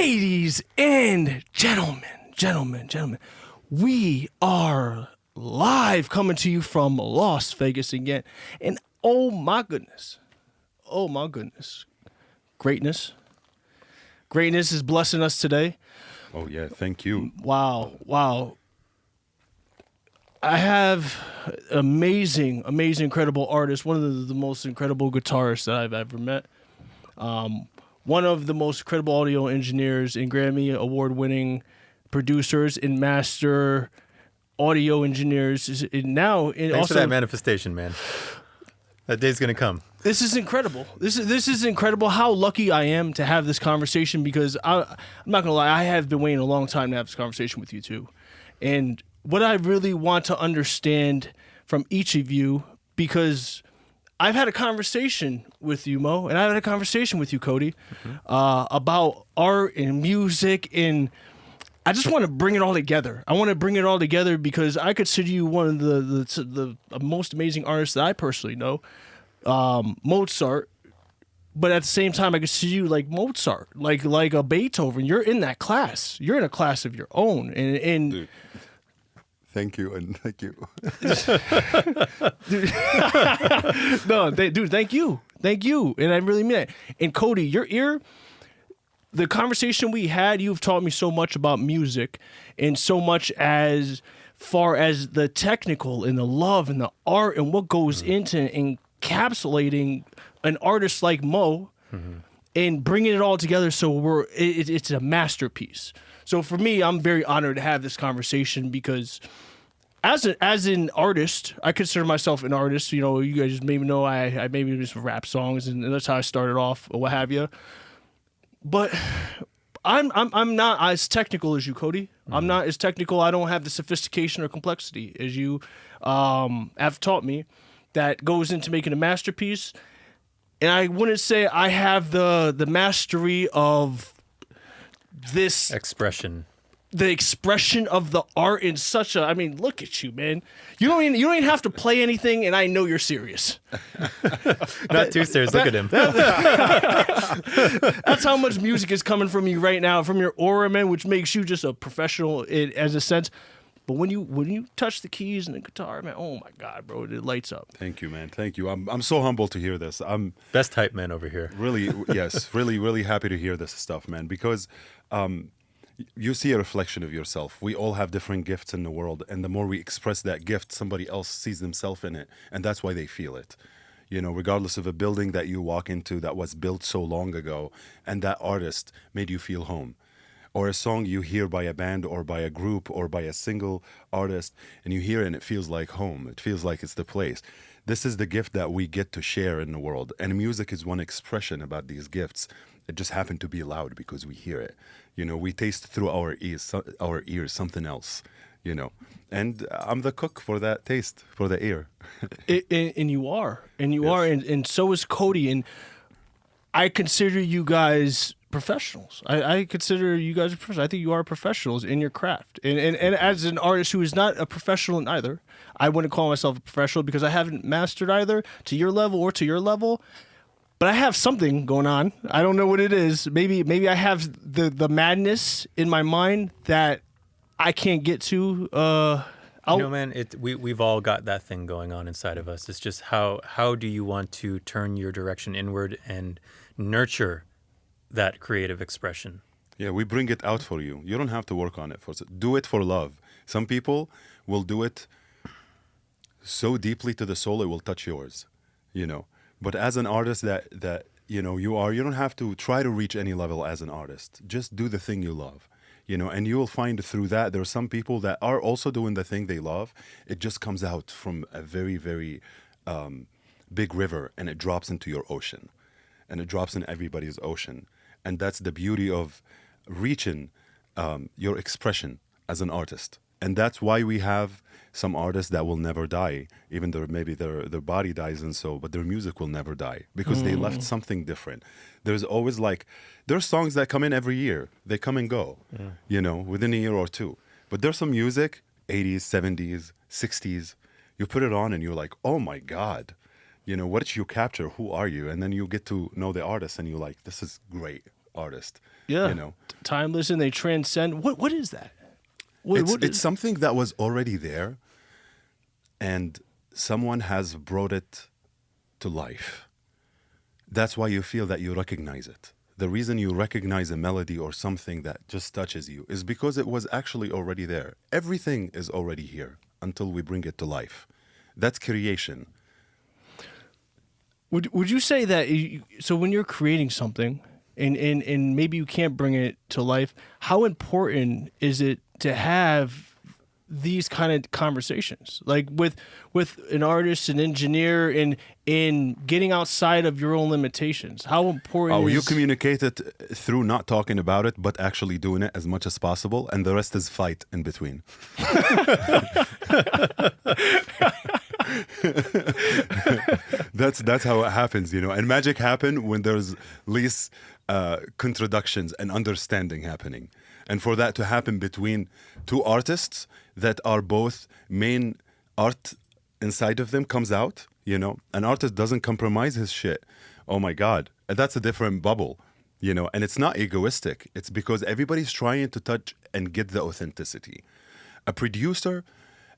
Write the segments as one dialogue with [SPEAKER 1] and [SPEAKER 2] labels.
[SPEAKER 1] Ladies and gentlemen, we are live coming to you from Las Vegas again. And oh my goodness, greatness is blessing us today.
[SPEAKER 2] Oh yeah, thank you.
[SPEAKER 1] Wow. I have amazing, incredible artist, one of the most incredible guitarists that I've ever met. One of the most incredible audio engineers and Grammy award-winning producers and master audio engineers.
[SPEAKER 3] Thanks for that manifestation, man. That day's gonna come.
[SPEAKER 1] This is incredible. This is incredible how lucky I am to have this conversation, because I'm not gonna lie, I have been waiting a long time to have this conversation with you too. And what I really want to understand from each of you, because I've had a conversation with you, Mo, and I've had a conversation with you, Cody, about art and music, and I just want to bring it all together. I want to bring it all together because I consider you one of the most amazing artists that I personally know, Mozart. But at the same time, I consider you like Mozart, like a Beethoven. You're in that class. You're in a class of your own, and
[SPEAKER 2] Dude. Thank you.
[SPEAKER 1] dude, thank you, and I really mean it. And Cody, your ear, the conversation we had, you've taught me so much about music, and so much as far as the technical and the love and the art and what goes into encapsulating an artist like Mo, and bringing it all together so it's a masterpiece. So for me, I'm very honored to have this conversation because as an artist, I consider myself an artist. You know, you guys maybe know I maybe do some rap songs, and that's how I started off, or what have you. But I'm not as technical as you, Cody. I'm not as technical. I don't have the sophistication or complexity as you have taught me that goes into making a masterpiece. And I wouldn't say I have the mastery of this
[SPEAKER 3] Expression.
[SPEAKER 1] the expression of the art in such a, I mean, look at you, man. You don't even have to play anything, and I know you're serious.
[SPEAKER 3] Not too serious. Look at him.
[SPEAKER 1] That's how much music is coming from you right now, from your aura, man, which makes you just a professional as a sense. But when you touch the keys and the guitar, man, oh my God, bro, it lights up.
[SPEAKER 2] Thank you, man. Thank you. I'm so humbled to hear this. I'm
[SPEAKER 3] Best hype man over here.
[SPEAKER 2] really, yes, really happy to hear this stuff, man, because you see a reflection of yourself. We all have different gifts in the world, and the more we express that gift, somebody else sees themselves in it, and that's why they feel it. You know, regardless of a building that you walk into that was built so long ago, and that artist made you feel home. Or a song you hear by a band or by a group or by a single artist, and you hear it and it feels like home. It feels like it's the place. This is the gift that we get to share in the world. And music is one expression about these gifts. It just happened to be loud because we hear it. You know, we taste through our ears something else, you know. And I'm the cook for that taste, for the ear.
[SPEAKER 1] And you are. And so is Cody. And I consider you guys professionals. I consider you guys professionals. I think you are professionals in your craft. And as an artist who is not a professional in either, I wouldn't call myself a professional because I haven't mastered either to your level or to your level. But I have something going on. I don't know what it is. Maybe I have the madness in my mind that I can't get to.
[SPEAKER 3] You know, man, we've all got that thing going on inside of us. It's just how do you want to turn your direction inward and nurture that creative expression?
[SPEAKER 2] Yeah, we bring it out for you. You don't have to work on it. Do it for love. Some people will do it so deeply to the soul it will touch yours, you know. But as an artist that you know you don't have to try to reach any level as an artist. Just do the thing you love, you know, and you will find through that there are some people that are also doing the thing they love. It just comes out from a very, very big river, and it drops into your ocean, and it drops in everybody's ocean. And that's the beauty of reaching your expression as an artist. And that's why we have some artists that will never die, even though maybe their body dies and so, but their music will never die because they left something different. There's always there's songs that come in every year. They come and go, you know, within a year or two. But there's some music, 80s, 70s, 60s, you put it on and you're like, oh my God. You know, what did you capture? Who are you? And then you get to know the artist and you're like, this is great. artist.
[SPEAKER 1] Yeah.
[SPEAKER 2] You know,
[SPEAKER 1] Timeless, and they transcend. What is that?
[SPEAKER 2] it's something that was already there, and someone has brought it to life. That's why you feel that you recognize it. The reason you recognize a melody or something that just touches you is because it was actually already there. Everything is already here until we bring it to life. That's creation.
[SPEAKER 1] Would you say that so when you're creating something and maybe you can't bring it to life, how important is it to have these kind of conversations, like with an artist, an engineer, in getting outside of your own limitations? How important is...
[SPEAKER 2] You communicate it through not talking about it, but actually doing it as much as possible, and the rest is fight in between. That's how it happens, you know. And magic happen when there's least contradictions and understanding happening. And for that to happen between two artists that are both main art inside of them comes out, you know. An artist doesn't compromise his shit. Oh my God, that's a different bubble, you know. And it's not egoistic. It's because everybody's trying to touch and get the authenticity. A producer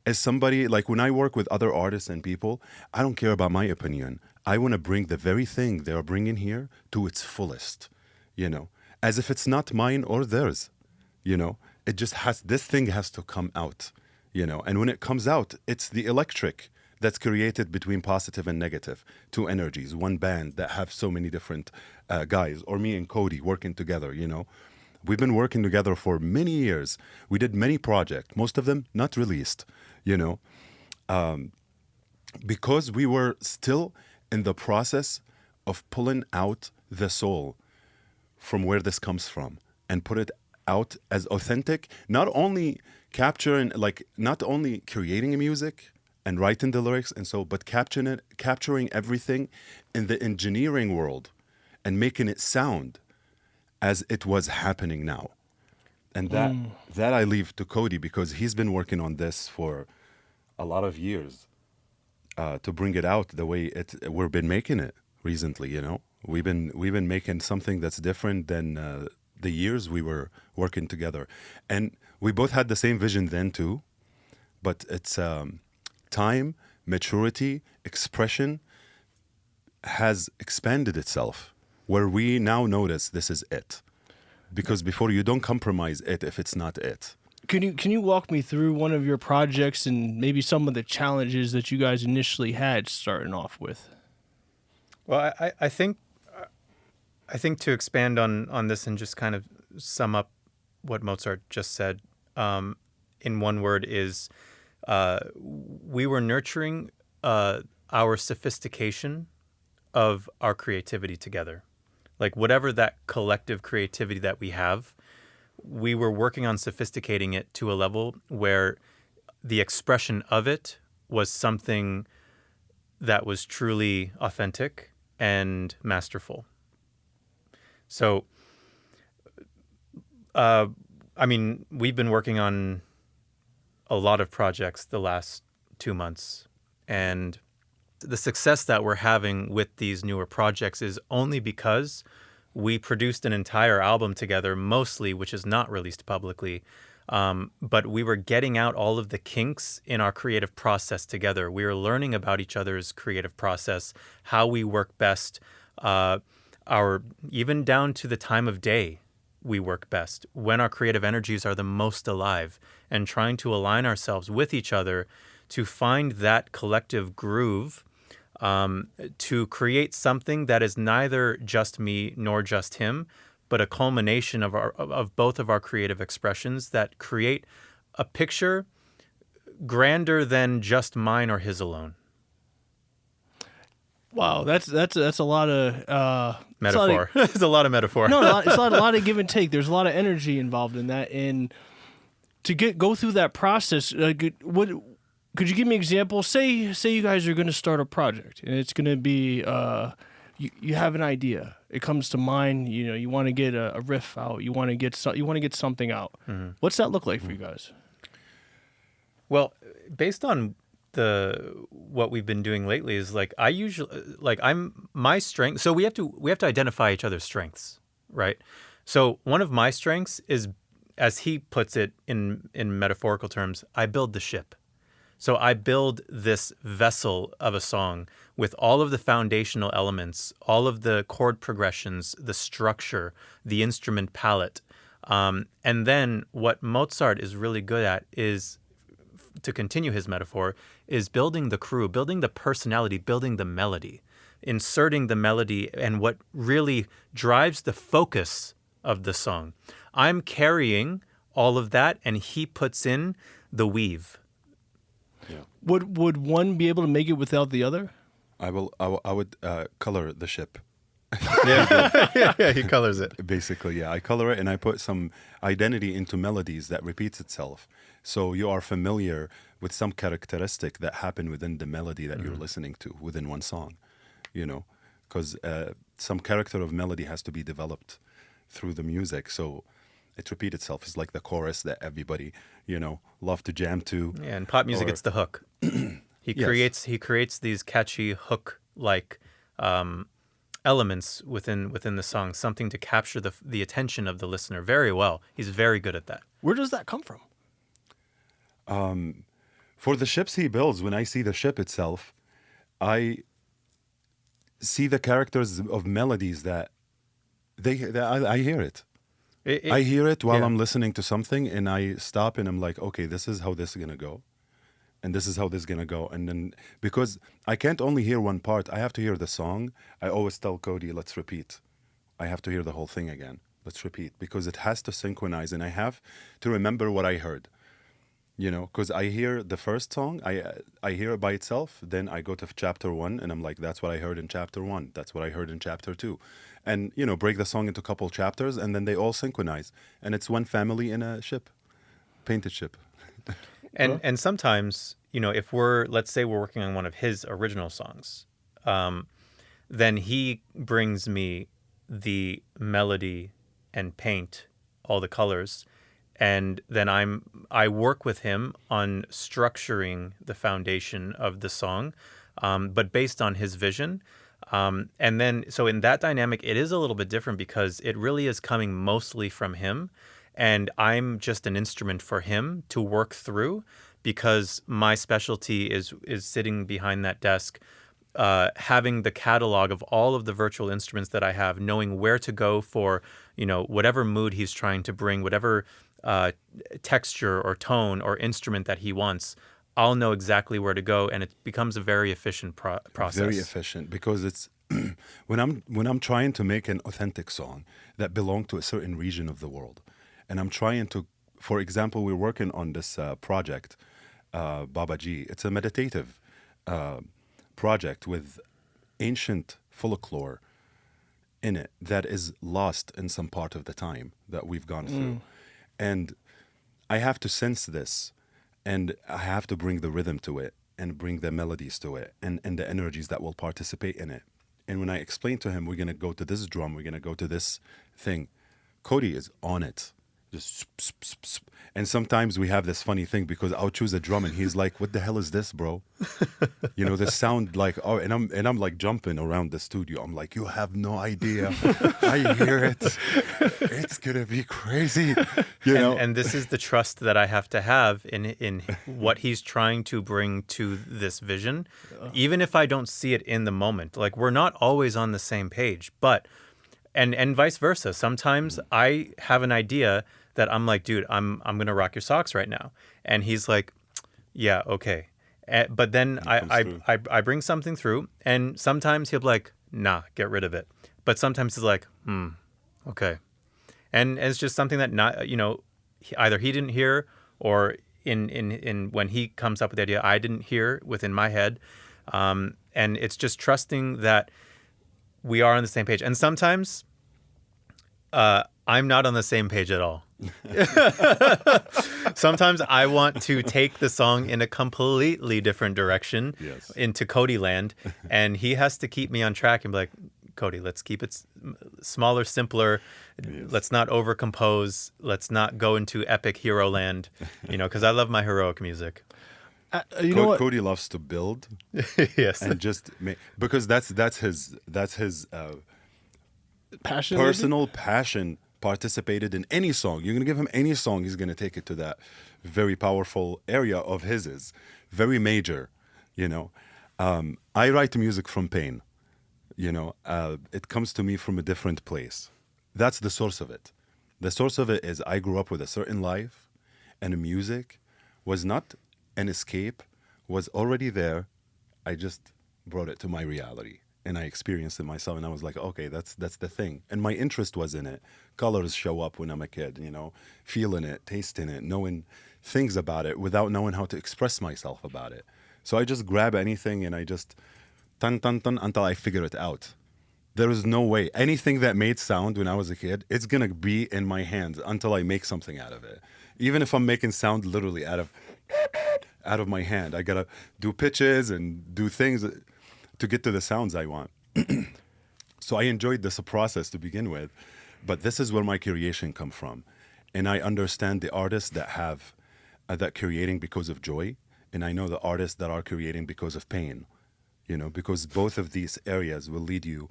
[SPEAKER 2] is somebody, like when I work with other artists and people, I don't care about my opinion. I want to bring the very thing they're bringing here to its fullest, you know, as if it's not mine or theirs, you know. It just has, this thing has to come out, you know. And when it comes out, it's the electric that's created between positive and negative, two energies, one band that have so many different guys, or me and Cody working together, you know. We've been working together for many years. We did many projects, most of them not released, you know, because we were still in the process of pulling out the soul from where this comes from and put it out as authentic, not only capturing, like, not only creating music and writing the lyrics and so, but capturing everything in the engineering world and making it sound as it was happening now. And that I leave to Cody, because he's been working on this for a lot of years to bring it out the way we've been making it recently, you know. We've been making something that's different than the years we were working together. And we both had the same vision then too, but it's time, maturity, expression has expanded itself, where we now notice this is it. Because before, you don't compromise it if it's not it.
[SPEAKER 1] Can you walk me through one of your projects and maybe some of the challenges that you guys initially had starting off with?
[SPEAKER 3] Well, I think to expand on this and just kind of sum up what Mozart just said in one word is we were nurturing our sophistication of our creativity together. Like whatever that collective creativity that we have, we were working on sophisticating it to a level where the expression of it was something that was truly authentic and masterful. So, I mean, we've been working on a lot of projects the last 2 months, and the success that we're having with these newer projects is only because we produced an entire album together, mostly, which is not released publicly. But we were getting out all of the kinks in our creative process together. We were learning about each other's creative process, how we work best, even down to the time of day we work best, when our creative energies are the most alive, and trying to align ourselves with each other to find that collective groove, to create something that is neither just me nor just him, but a culmination of both of our creative expressions that create a picture grander than just mine or his alone.
[SPEAKER 1] Wow, that's a lot of
[SPEAKER 3] metaphor. It's a lot of metaphor.
[SPEAKER 1] No, it's a lot of give and take. There's a lot of energy involved in that, and to go through that process, what could you give me an example? Say you guys are going to start a project, and it's going to be you have an idea. It comes to mind. You know, you want to get a riff out. You want to get something out. Mm-hmm. What's that look like for you guys?
[SPEAKER 3] Well, based on what we've been doing lately is like my strength. So we have to identify each other's strengths, right? So one of my strengths is, as he puts it in metaphorical terms, I build the ship. So I build this vessel of a song with all of the foundational elements, all of the chord progressions, the structure, the instrument palette. And then what Mozart is really good at is, to continue his metaphor, is building the crew, building the personality, building the melody, inserting the melody and what really drives the focus of the song. I'm carrying all of that, and he puts in the weave.
[SPEAKER 2] Yeah.
[SPEAKER 1] Would one be able to make it without the other?
[SPEAKER 2] I would color the ship.
[SPEAKER 3] Yeah, he colors it.
[SPEAKER 2] Basically, yeah. I color it and I put some identity into melodies that repeats itself. So you are familiar with some characteristic that happen within the melody that you're listening to within one song, you know, because some character of melody has to be developed through the music. So it repeats itself. It's like the chorus that everybody, you know, love to jam to.
[SPEAKER 3] Yeah, in pop music, it's the hook.
[SPEAKER 2] Yes.
[SPEAKER 3] He creates these catchy hook-like elements within the song, something to capture the attention of the listener very well. He's very good at that.
[SPEAKER 1] Where does that come from?
[SPEAKER 2] For the ships he builds, when I see the ship itself, I see the characters of melodies that I hear it. I hear it while
[SPEAKER 3] yeah.
[SPEAKER 2] I'm listening to something, and I stop and I'm like, okay, this is how this is gonna go, and this is how this is gonna go. And then, because I can't only hear one part, I have to hear the song. I always tell Cody, let's repeat. I have to hear the whole thing again. Let's repeat, because it has to synchronize, and I have to remember what I heard. You know, because I hear the first song, I hear it by itself, then I go to chapter 1, and I'm like, that's what I heard in chapter 1, that's what I heard in chapter 2. And, you know, break the song into a couple chapters, and then they all synchronize. And it's one family in a ship, painted ship.
[SPEAKER 3] And sometimes, you know, if let's say we're working on one of his original songs, then he brings me the melody and paint, all the colors, and then I work with him on structuring the foundation of the song, but based on his vision. And then, so in that dynamic, it is a little bit different because it really is coming mostly from him, and I'm just an instrument for him to work through, because my specialty is sitting behind that desk, having the catalog of all of the virtual instruments that I have, knowing where to go for, you know, whatever mood he's trying to bring, whatever texture or tone or instrument that he wants. I'll know exactly where to go, and it becomes a very efficient process.
[SPEAKER 2] Very efficient, because it's when I'm trying to make an authentic song that belongs to a certain region of the world, and I'm trying to, for example, we're working on this project, Baba G. It's a meditative project with ancient folklore in it that is lost in some part of the time that we've gone through. And I have to sense this, and I have to bring the rhythm to it, and bring the melodies to it, and the energies that will participate in it. And when I explain to him, we're going to go to this drum, we're going to go to this thing, Cody is on it. Just and sometimes we have this funny thing, because I'll choose a drum and he's like, what the hell is this, bro? You know, this sound like, oh, and I'm like jumping around the studio. I'm like, you have no idea. I hear it. It's gonna be crazy. You know?
[SPEAKER 3] And this is the trust that I have to have in what he's trying to bring to this vision, even if I don't see it in the moment. Like, we're not always on the same page, but and vice versa. Sometimes I have an idea that I'm like, dude, I'm gonna rock your socks right now, and he's like, yeah, okay. But then I bring something through, and sometimes he'll be like, nah, get rid of it. But sometimes he's like, okay. And it's just something that, not, you know, either he didn't hear, or in when he comes up with the idea, I didn't hear within my head. And it's just trusting that we are on the same page. And sometimes I'm not on the same page at all. Sometimes I want to take the song in a completely different direction,
[SPEAKER 2] Yes.
[SPEAKER 3] into Cody land, and he has to keep me on track and be like, Cody, let's keep it smaller, simpler.
[SPEAKER 2] Yes.
[SPEAKER 3] Let's not overcompose. Let's not go into epic hero land, you know, because I love my heroic music.
[SPEAKER 1] You know what?
[SPEAKER 2] Cody loves to build
[SPEAKER 3] Yes.
[SPEAKER 2] and just make, because that's his
[SPEAKER 1] Passion,
[SPEAKER 2] personal passion participated in any song. You're gonna give him any song, he's gonna take it to that very powerful area of his, is very major. You know, I write music from pain. You know, it comes to me from a different place. That's the source of it. The source of it is I grew up with a certain life, and music was not an escape, was already there. I just brought it to my reality, and I experienced it myself, and I was like, okay, that's the thing. And my interest was in it. Colors show up when I'm a kid, you know, feeling it, tasting it, knowing things about it without knowing how to express myself about it. So I just grab anything and I just tan tan tan until I figure it out. There is no way. Anything that made sound when I was a kid, it's gonna be in my hands until I make something out of it. Even if I'm making sound literally out of my hand, I gotta do pitches and do things to get to the sounds I want. So I enjoyed this process to begin with, but this is where my creation come from. And I understand the artists that have that creating because of joy, and I know the artists that are creating because of pain, you know, because both of these areas will lead you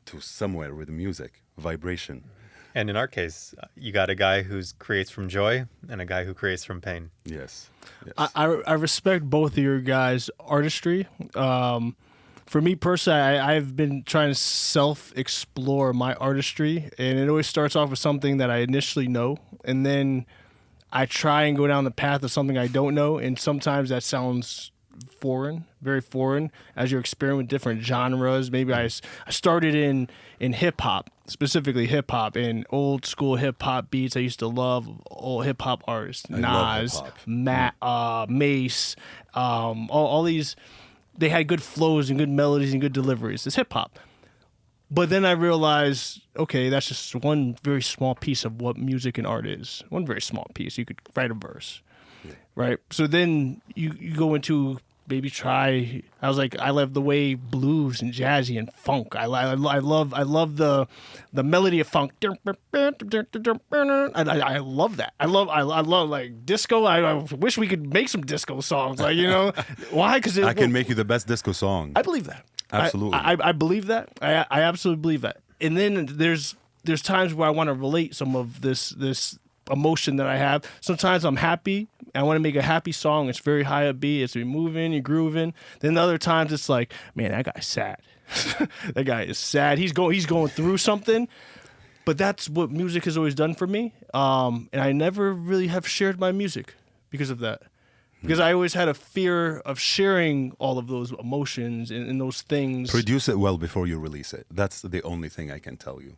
[SPEAKER 2] to somewhere with music, vibration.
[SPEAKER 3] And in our case, you got a guy who creates from joy and a guy who creates from pain.
[SPEAKER 2] Yes.
[SPEAKER 1] I respect both of your guys' artistry. For me personally, I've been trying to self-explore my artistry, and it always starts off with something that I initially know, and then I try and go down the path of something I don't know, and sometimes that sounds foreign, very foreign, as you're experimenting with different genres. Maybe I started in hip-hop, specifically hip-hop, and old school hip-hop beats. I used to love old hip-hop artists, Nas, Mace, all these. They had good flows and good melodies and good deliveries. It's hip-hop. But then I realized, okay, that's just one very small piece of what music and art is. One very small piece. You could write a verse, right? So then you go into maybe try. I was like, I love the way blues and jazzy and funk. I love the melody of funk. I love that. I love like disco. I wish we could make some disco songs. Like, you know, why? Because
[SPEAKER 2] I can make you the best disco song.
[SPEAKER 1] I believe that.
[SPEAKER 2] Absolutely.
[SPEAKER 1] I believe that. I absolutely believe that. And then there's times where I want to relate some of this emotion that I have. Sometimes I'm happy. I want to make a happy song. It's very high upbeat. It's moving, you're grooving. Then other times it's like, man, that guy's sad. That guy is sad. He's going through something. But that's what music has always done for me. And I never really have shared my music because of that. Because I always had a fear of sharing all of those emotions and those things.
[SPEAKER 2] Produce it well before you release it. That's the only thing I can tell you.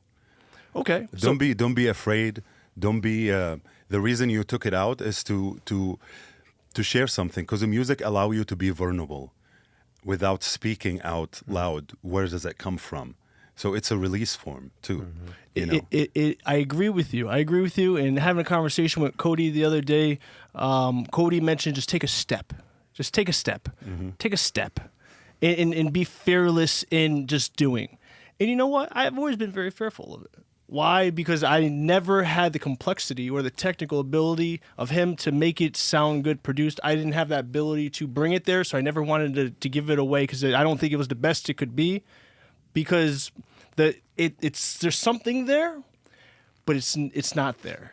[SPEAKER 1] Okay.
[SPEAKER 2] Don't be afraid. Don't be. The reason you took it out is to share something, because the music allow you to be vulnerable without speaking out loud. Where does that come from? So it's a release form too. You know?
[SPEAKER 1] I agree with you. And having a conversation with Cody the other day, Cody mentioned just take a step. Just take a step. Take a step. And be fearless in just doing. And you know what? I've always been very fearful of it. Why? Because I never had the complexity or the technical ability of him to make it sound good produced. I didn't have that ability to bring it there, so I never wanted to give it away because I don't think it was the best it could be. Because there's something there, but it's not there.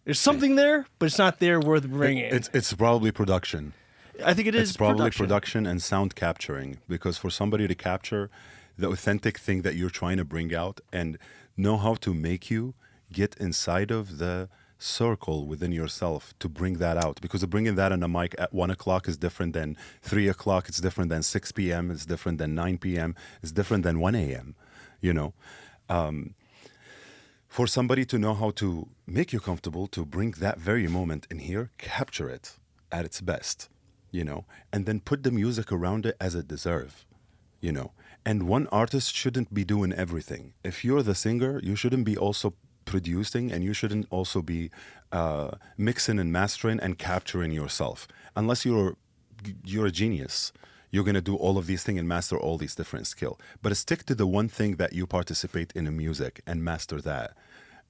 [SPEAKER 1] There's something there, but it's not there worth bringing.
[SPEAKER 2] It's probably production.
[SPEAKER 1] I think it is.
[SPEAKER 2] It's probably production and sound capturing, because for somebody to capture the authentic thing that you're trying to bring out and know how to make you get inside of the circle within yourself to bring that out, because bringing that on a mic at 1 o'clock is different than 3 o'clock, it's different than 6 p.m., it's different than 9 p.m., it's different than 1 a.m., you know. For somebody to know how to make you comfortable to bring that very moment in here, capture it at its best, you know, and then put the music around it as it deserves, you know. And one artist shouldn't be doing everything. If you're the singer, you shouldn't be also producing, and you shouldn't also be mixing and mastering and capturing yourself. Unless you're a genius, you're going to do all of these things and master all these different skills. But stick to the one thing that you participate in music and master that.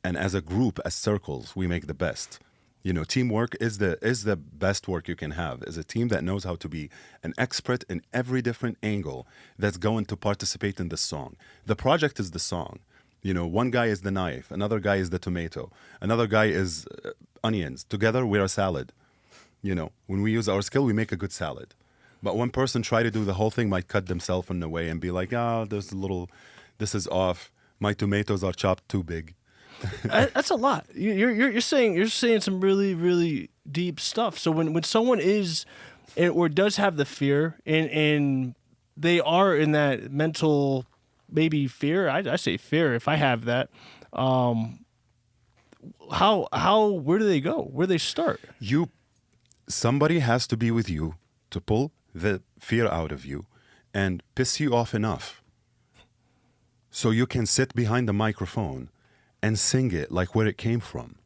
[SPEAKER 2] And as a group, as circles, we make the best. You know, teamwork is the best work you can have, is a team that knows how to be an expert in every different angle that's going to participate in the song. The project is the song. You know, one guy is the knife, another guy is the tomato, another guy is onions. Together, we're a salad. You know, when we use our skill, we make a good salad. But one person try to do the whole thing might cut themselves in a way and be like, there's a little, this is off. My tomatoes are chopped too big.
[SPEAKER 1] That's a lot. You're saying some really, really deep stuff. So when someone is or does have the fear and they are in that mental maybe fear, I say fear if I have that, where do they go? Where do they start?
[SPEAKER 2] Somebody has to be with you to pull the fear out of you and piss you off enough so you can sit behind the microphone and sing it like where it came from.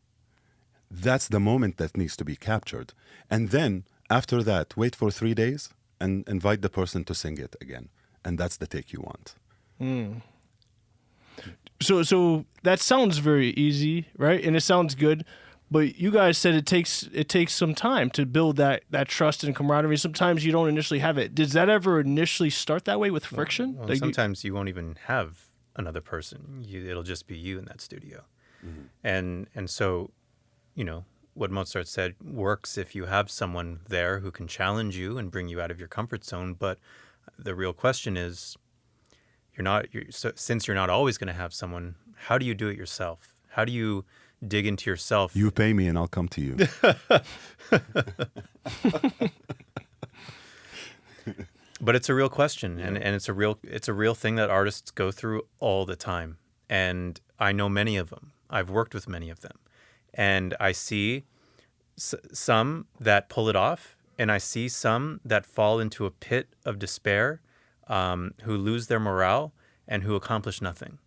[SPEAKER 2] That's the moment that needs to be captured. And then after that, wait for 3 days and invite the person to sing it again. And that's the take you want.
[SPEAKER 1] So that sounds very easy, right? And it sounds good. But you guys said it takes some time to build that trust and camaraderie. Sometimes you don't initially have it. Does that ever initially start that way with friction?
[SPEAKER 3] Well, sometimes you won't even have another person. It'll just be you in that studio. Mm-hmm. And so, you know, what Mozart said works if you have someone there who can challenge you and bring you out of your comfort zone. But the real question is, since you're not always going to have someone, how do you do it yourself? How do you dig into yourself?
[SPEAKER 2] You pay me and I'll come to you.
[SPEAKER 3] But it's a real question, and it's a real thing that artists go through all the time. And I know many of them. I've worked with many of them. And I see some that pull it off, and I see some that fall into a pit of despair, who lose their morale and who accomplish nothing.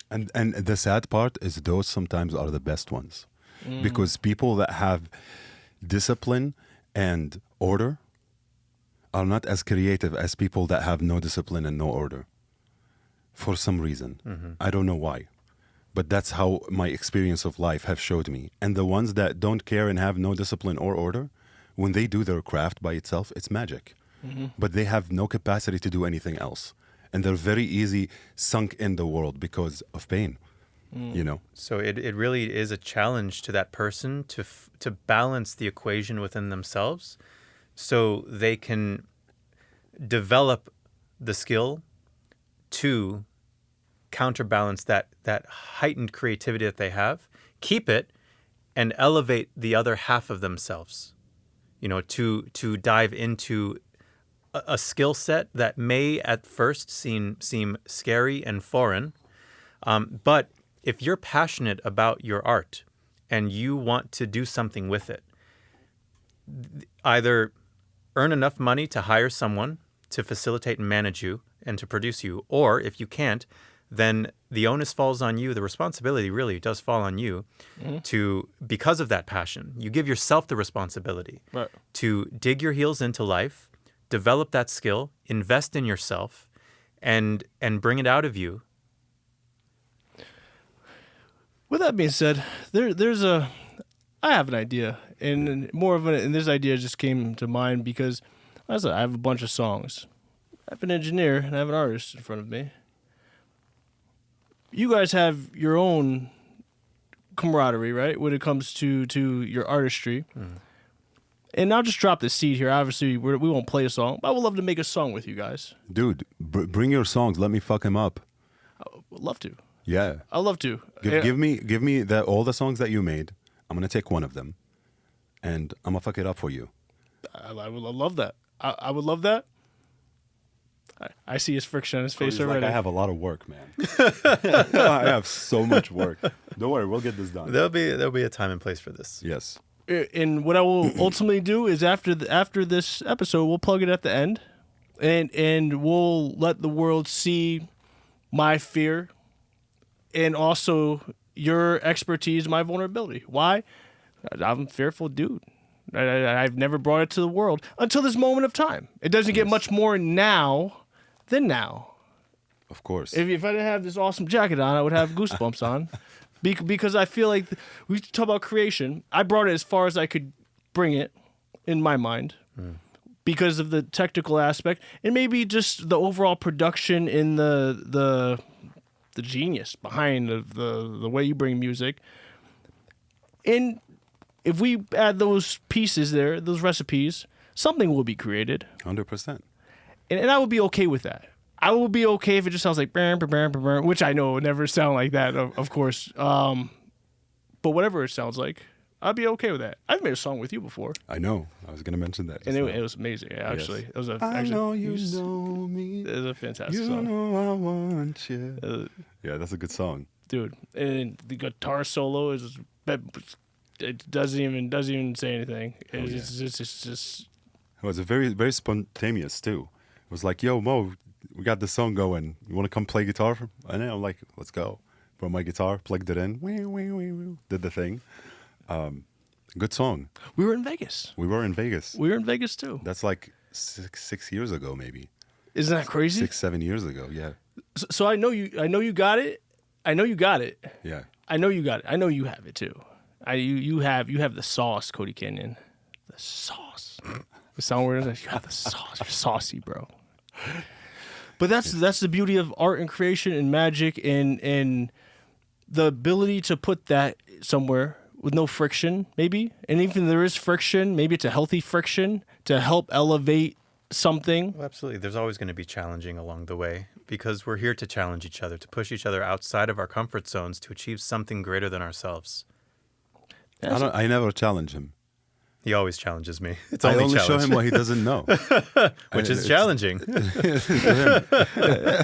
[SPEAKER 2] And the sad part is those sometimes are the best ones. Because people that have discipline and order are not as creative as people that have no discipline and no order. For some reason. Mm-hmm. I don't know why. But that's how my experience of life have showed me. And the ones that don't care and have no discipline or order, when they do their craft by itself, it's magic. Mm-hmm. But they have no capacity to do anything else. And they're very easy sunk in the world because of pain, you know?
[SPEAKER 3] So it really is a challenge to that person to balance the equation within themselves so they can develop the skill to counterbalance that heightened creativity that they have, keep it, and elevate the other half of themselves. You know, to dive into a skill set that may at first seem scary and foreign, but if you're passionate about your art and you want to do something with it, either earn enough money to hire someone to facilitate and manage you and to produce you, or if you can't, then the onus falls on you. The responsibility really does fall on you to, because of that passion, you give yourself the responsibility to dig your heels into life, develop that skill, invest in yourself, and bring it out of you.
[SPEAKER 1] With that being said, I have an idea, and this idea just came to mind because I have a bunch of songs. I have an engineer and I have an artist in front of me. You guys have your own camaraderie, right? When it comes to your artistry. Mm. And I'll just drop the seed here. Obviously, we won't play a song, but I would love to make a song with you guys.
[SPEAKER 2] Dude, bring your songs. Let me fuck him up.
[SPEAKER 1] I would love to.
[SPEAKER 2] Yeah.
[SPEAKER 1] I'd love to.
[SPEAKER 2] Give me all the songs that you made. I'm going to take one of them, and I'm going to fuck it up for you.
[SPEAKER 1] I would love that. I would love that. I see his friction on his face already.
[SPEAKER 2] Like, I have a lot of work, man. I have so much work. Don't worry, we'll get this done.
[SPEAKER 3] There'll be a time and place for this.
[SPEAKER 2] Yes.
[SPEAKER 1] And what I will ultimately do is after this episode, we'll plug it at the end, and we'll let the world see my fear, and also your expertise, my vulnerability. Why? I'm a fearful dude. I've never brought it to the world until this moment of time. It doesn't get much more now than now.
[SPEAKER 2] Of course.
[SPEAKER 1] If I didn't have this awesome jacket on, I would have goosebumps on. Because I feel like we talk about creation. I brought it as far as I could bring it in my mind because of the technical aspect and maybe just the overall production in the the genius behind the way you bring music. And if we add those pieces there, those recipes, something will be created.
[SPEAKER 2] 100%.
[SPEAKER 1] And I would be okay with that. I would be okay if it just sounds like, which I know would never sound like that, of course. But whatever it sounds like, I'd be okay with that. I've made a song with you before.
[SPEAKER 2] I know. I was going to mention that.
[SPEAKER 1] And it was amazing, actually.
[SPEAKER 2] Yes.
[SPEAKER 1] It was
[SPEAKER 2] I know you know me.
[SPEAKER 1] It was a fantastic
[SPEAKER 2] You
[SPEAKER 1] song.
[SPEAKER 2] know I want you. Yeah, that's a good song.
[SPEAKER 1] Dude. And the guitar solo is, it doesn't even say anything. It's just
[SPEAKER 2] It was very, very spontaneous, too. It was like, yo, Mo, we got this song going. You want to come play guitar? And then I'm like, let's go. Brought my guitar, plugged it in, did the thing. Good song.
[SPEAKER 1] we were in Vegas.
[SPEAKER 2] We were in Vegas.
[SPEAKER 1] We were in Vegas too.
[SPEAKER 2] That's like six years ago, maybe.
[SPEAKER 1] Isn't that crazy?
[SPEAKER 2] 6-7 years ago, yeah.
[SPEAKER 1] So I know you got it. I know you got it.
[SPEAKER 2] Yeah.
[SPEAKER 1] I know you got it. I know you have it too. You have the sauce, Cody Kenyon. The sauce. The sound word is you have the sauce. You're saucy, bro. But that's the beauty of art and creation and magic and the ability to put that somewhere with no friction, maybe. And even if there is friction, maybe it's a healthy friction to help elevate something.
[SPEAKER 3] Well, absolutely. There's always going to be challenging along the way because we're here to challenge each other, to push each other outside of our comfort zones to achieve something greater than ourselves.
[SPEAKER 2] I never challenge him.
[SPEAKER 3] He always challenges me. It's
[SPEAKER 2] I
[SPEAKER 3] only
[SPEAKER 2] only show
[SPEAKER 3] challenge,
[SPEAKER 2] him what he doesn't know.
[SPEAKER 3] which is
[SPEAKER 2] It's-
[SPEAKER 3] challenging.
[SPEAKER 1] That's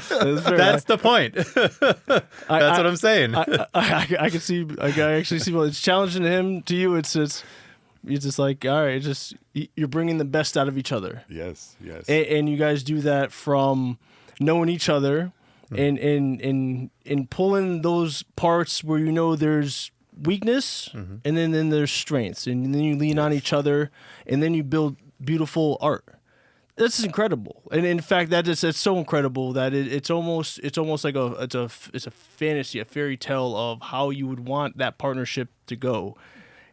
[SPEAKER 3] That's the point. That's what I'm saying.
[SPEAKER 1] I can see. I actually see. Well, it's challenging him to you. It's just like, all right, you're bringing the best out of each other,
[SPEAKER 2] Yes, yes.
[SPEAKER 1] and you guys do that from knowing each other, and pulling those parts where you know there's weakness, and then there's strengths, and then you lean on each other, and then you build beautiful art. This is incredible, and in fact, it's so incredible that it's almost like it's a fantasy, a fairy tale of how you would want that partnership to go.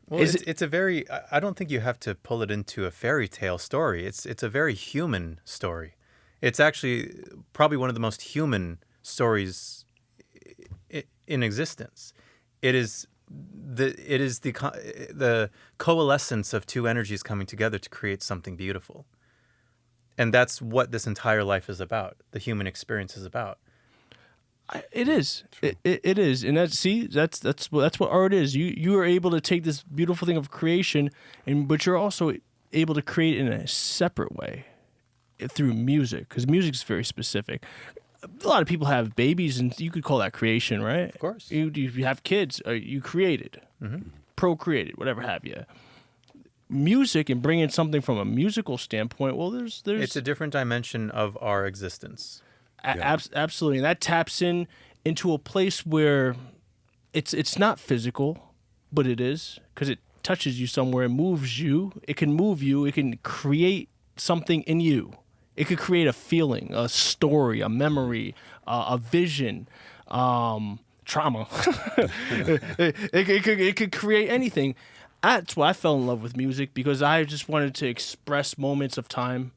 [SPEAKER 3] Well, it's a very. I don't think you have to pull it into a fairy tale story. It's a very human story. It's actually probably one of the most human stories in existence. It is the coalescence of two energies coming together to create something beautiful. And that's what this entire life is about. The human experience is about.
[SPEAKER 1] It is. It is, and that's what art is. You are able to take this beautiful thing of creation, but you're also able to create it in a separate way through music, because music is very specific. A lot of people have babies, and you could call that creation, right?
[SPEAKER 3] Of course.
[SPEAKER 1] You have kids, you created, procreated, whatever have you. Music and bringing something from a musical standpoint. Well, there's
[SPEAKER 3] It's a different dimension of our existence.
[SPEAKER 1] Absolutely, and that taps into a place where it's not physical, but it is, because it touches you somewhere and moves you. It can move you. It can create something in you. It could create a feeling, a story, a memory, a vision, trauma. it could create anything. That's why I fell in love with music, because I just wanted to express moments of time,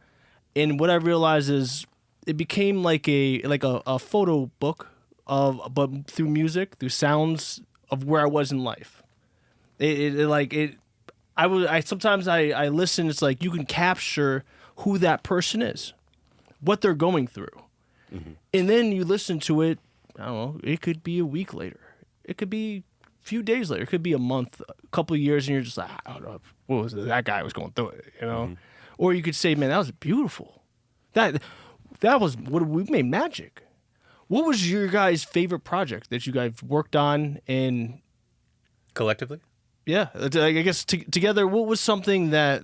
[SPEAKER 1] and what I realized is it became like a photo book but through music, through sounds of where I was in life. Sometimes I listen. It's like you can capture who that person is, what they're going through, and then you listen to it. I don't know. It could be a week later. It could be a few days later. It could be a month, a couple of years, and you're just like, I don't know what was it? That guy was going through it, you know. Or you could say, man, that was beautiful. That was what we made magic. What was your guys' favorite project that you guys worked on? And
[SPEAKER 3] Collectively?
[SPEAKER 1] yeah, I guess together, what was something that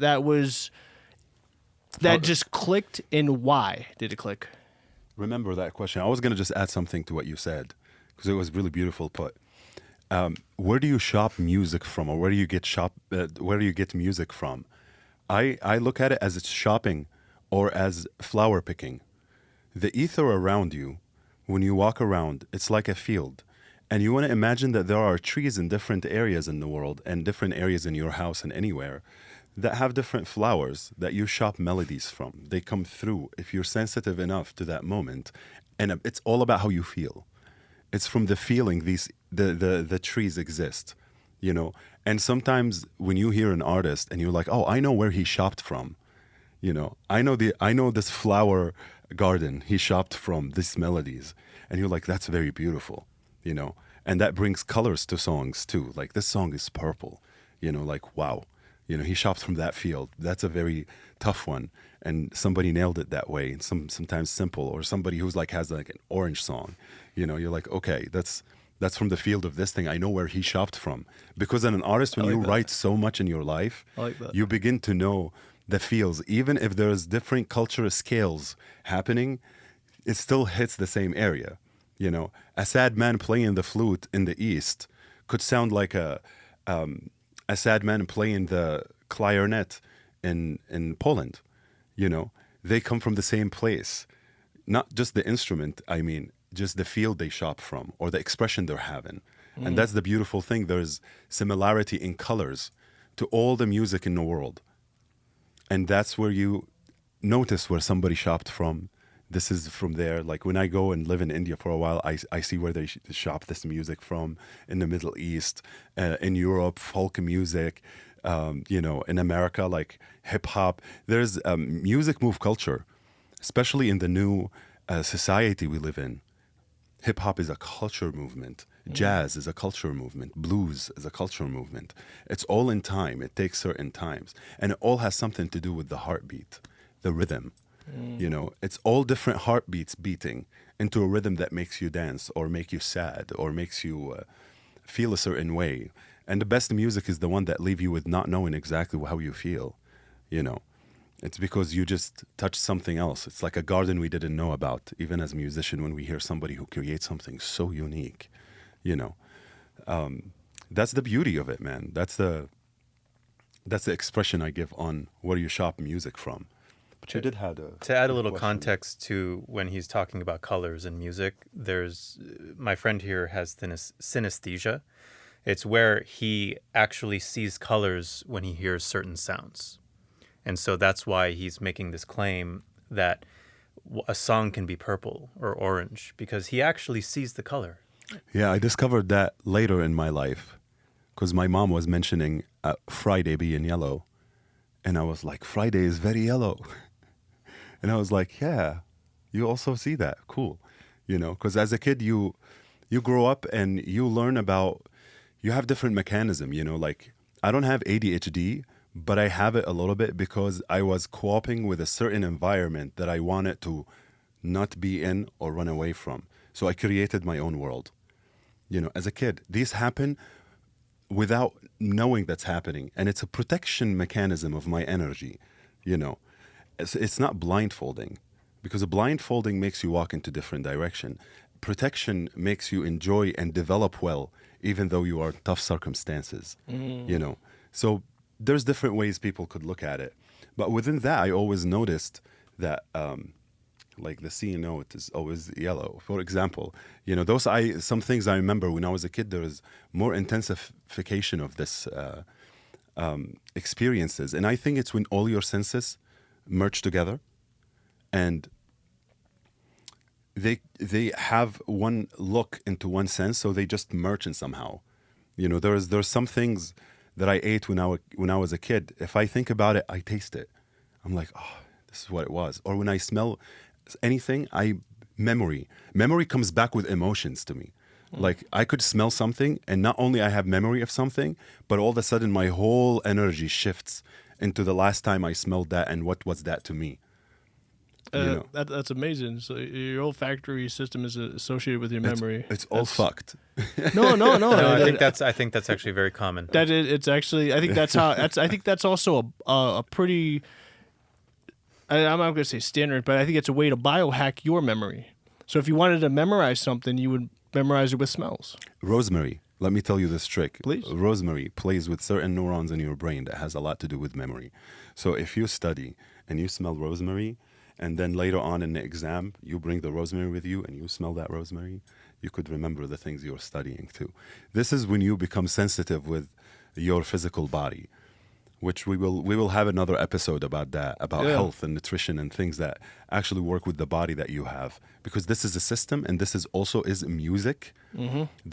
[SPEAKER 1] just clicked, and why did it click?
[SPEAKER 2] Remember that question. I was going to just add something to what you said, because it was really beautiful put. Where do you shop music from, or where do you get music from? I look at it as it's shopping or as flower picking. The ether around you, when you walk around, it's like a field. And you want to imagine that there are trees in different areas in the world and different areas in your house and anywhere that have different flowers that you shop melodies from. They come through if you're sensitive enough to that moment. And it's all about how you feel. It's from the feeling the trees exist, you know. And sometimes when you hear an artist and you're like, oh, I know where he shopped from, you know, I know this flower garden he shopped from, these melodies, and you're like, that's very beautiful, you know. And that brings colors to songs too. Like this song is purple, you know, like wow, you know, he shopped from that field. That's a very tough one, and somebody nailed it that way. And sometimes simple, or somebody who's like has like an orange song, you know, you're like, okay, that's from the field of this thing. I know where he shopped from, because as an artist, when you write so much in your life, you begin to know the feels. Even if there's different cultural scales happening, it still hits the same area. You know, a sad man playing the flute in the East could sound like a sad man playing the clarinet in Poland. You know, they come from the same place, not just the instrument. I mean, just the field they shop from, or the expression they're having. And that's the beautiful thing. There's similarity in colors to all the music in the world. And that's where you notice where somebody shopped from. This is from there. Like when I go and live in India for a while, I see where they shop this music from. In the Middle East, in Europe, folk music, you know, in America, like hip hop. There's music move culture, especially in the new society we live in. Hip hop is a culture movement. Jazz is a culture movement. Blues is a culture movement. It's all in time. It takes certain times. And it all has something to do with the heartbeat, the rhythm. You know, it's all different heartbeats beating into a rhythm that makes you dance or make you sad or makes you feel a certain way. And the best music is the one that leave you with not knowing exactly how you feel, you know. It's because you just touched something else. It's like a garden we didn't know about, even as a musician, when we hear somebody who creates something so unique, you know. That's the beauty of it, man. That's the expression I give on where you shop music from. But you did have
[SPEAKER 3] to add a little
[SPEAKER 2] question.
[SPEAKER 3] context to when he's talking about colors in music. There's my friend here has synesthesia. It's where he actually sees colors when he hears certain sounds. And so that's why he's making this claim that a song can be purple or orange, because he actually sees the color.
[SPEAKER 2] Yeah, I discovered that later in my life, because my mom was mentioning Friday being yellow. And I was like, Friday is very yellow. And I was like, yeah, you also see that. Cool. You know, because as a kid, you grow up and you learn about, you have different mechanism, you know, like I don't have ADHD, but I have it a little bit because I was coping with a certain environment that I wanted to not be in or run away from. So I created my own world. You know, as a kid, these happen without knowing that's happening. And it's a protection mechanism of my energy, you know. It's not blindfolding, because a blindfolding makes you walk into different direction. Protection makes you enjoy and develop well, even though you are in tough circumstances, you know. So there's different ways people could look at it. But within that, I always noticed that like the C note is always yellow. For example, you know, some things I remember when I was a kid, there was more intensification of this experiences. And I think it's when all your senses merge together and they have one look into one sense, so they just merge in somehow. You know, there's some things that I ate when I was a kid. If I think about it, I taste it. I'm like, oh, this is what it was. Or when I smell anything, memory comes back with emotions to me. Like I could smell something, and not only I have memory of something, but all of a sudden my whole energy shifts into the last time I smelled that and what was that to me. You know?
[SPEAKER 1] That's amazing. So your olfactory system is associated with your memory.
[SPEAKER 2] It's all fucked.
[SPEAKER 1] No.
[SPEAKER 3] No, I think that's actually very common.
[SPEAKER 1] It's actually. I think that's how. I think that's also a pretty. I'm not going to say standard, but I think it's a way to biohack your memory. So if you wanted to memorize something, you would memorize it with smells.
[SPEAKER 2] Rosemary. Let me tell you this trick.
[SPEAKER 1] Please.
[SPEAKER 2] Rosemary plays with certain neurons in your brain that has a lot to do with memory. So if you study and you smell rosemary, and then later on in the exam, you bring the rosemary with you and you smell that rosemary, you could remember the things you're studying too. This is when you become sensitive with your physical body. which we will have another episode about that, about
[SPEAKER 1] Yeah.
[SPEAKER 2] health and nutrition and things that actually work with the body that you have, because this is a system, and this is also music.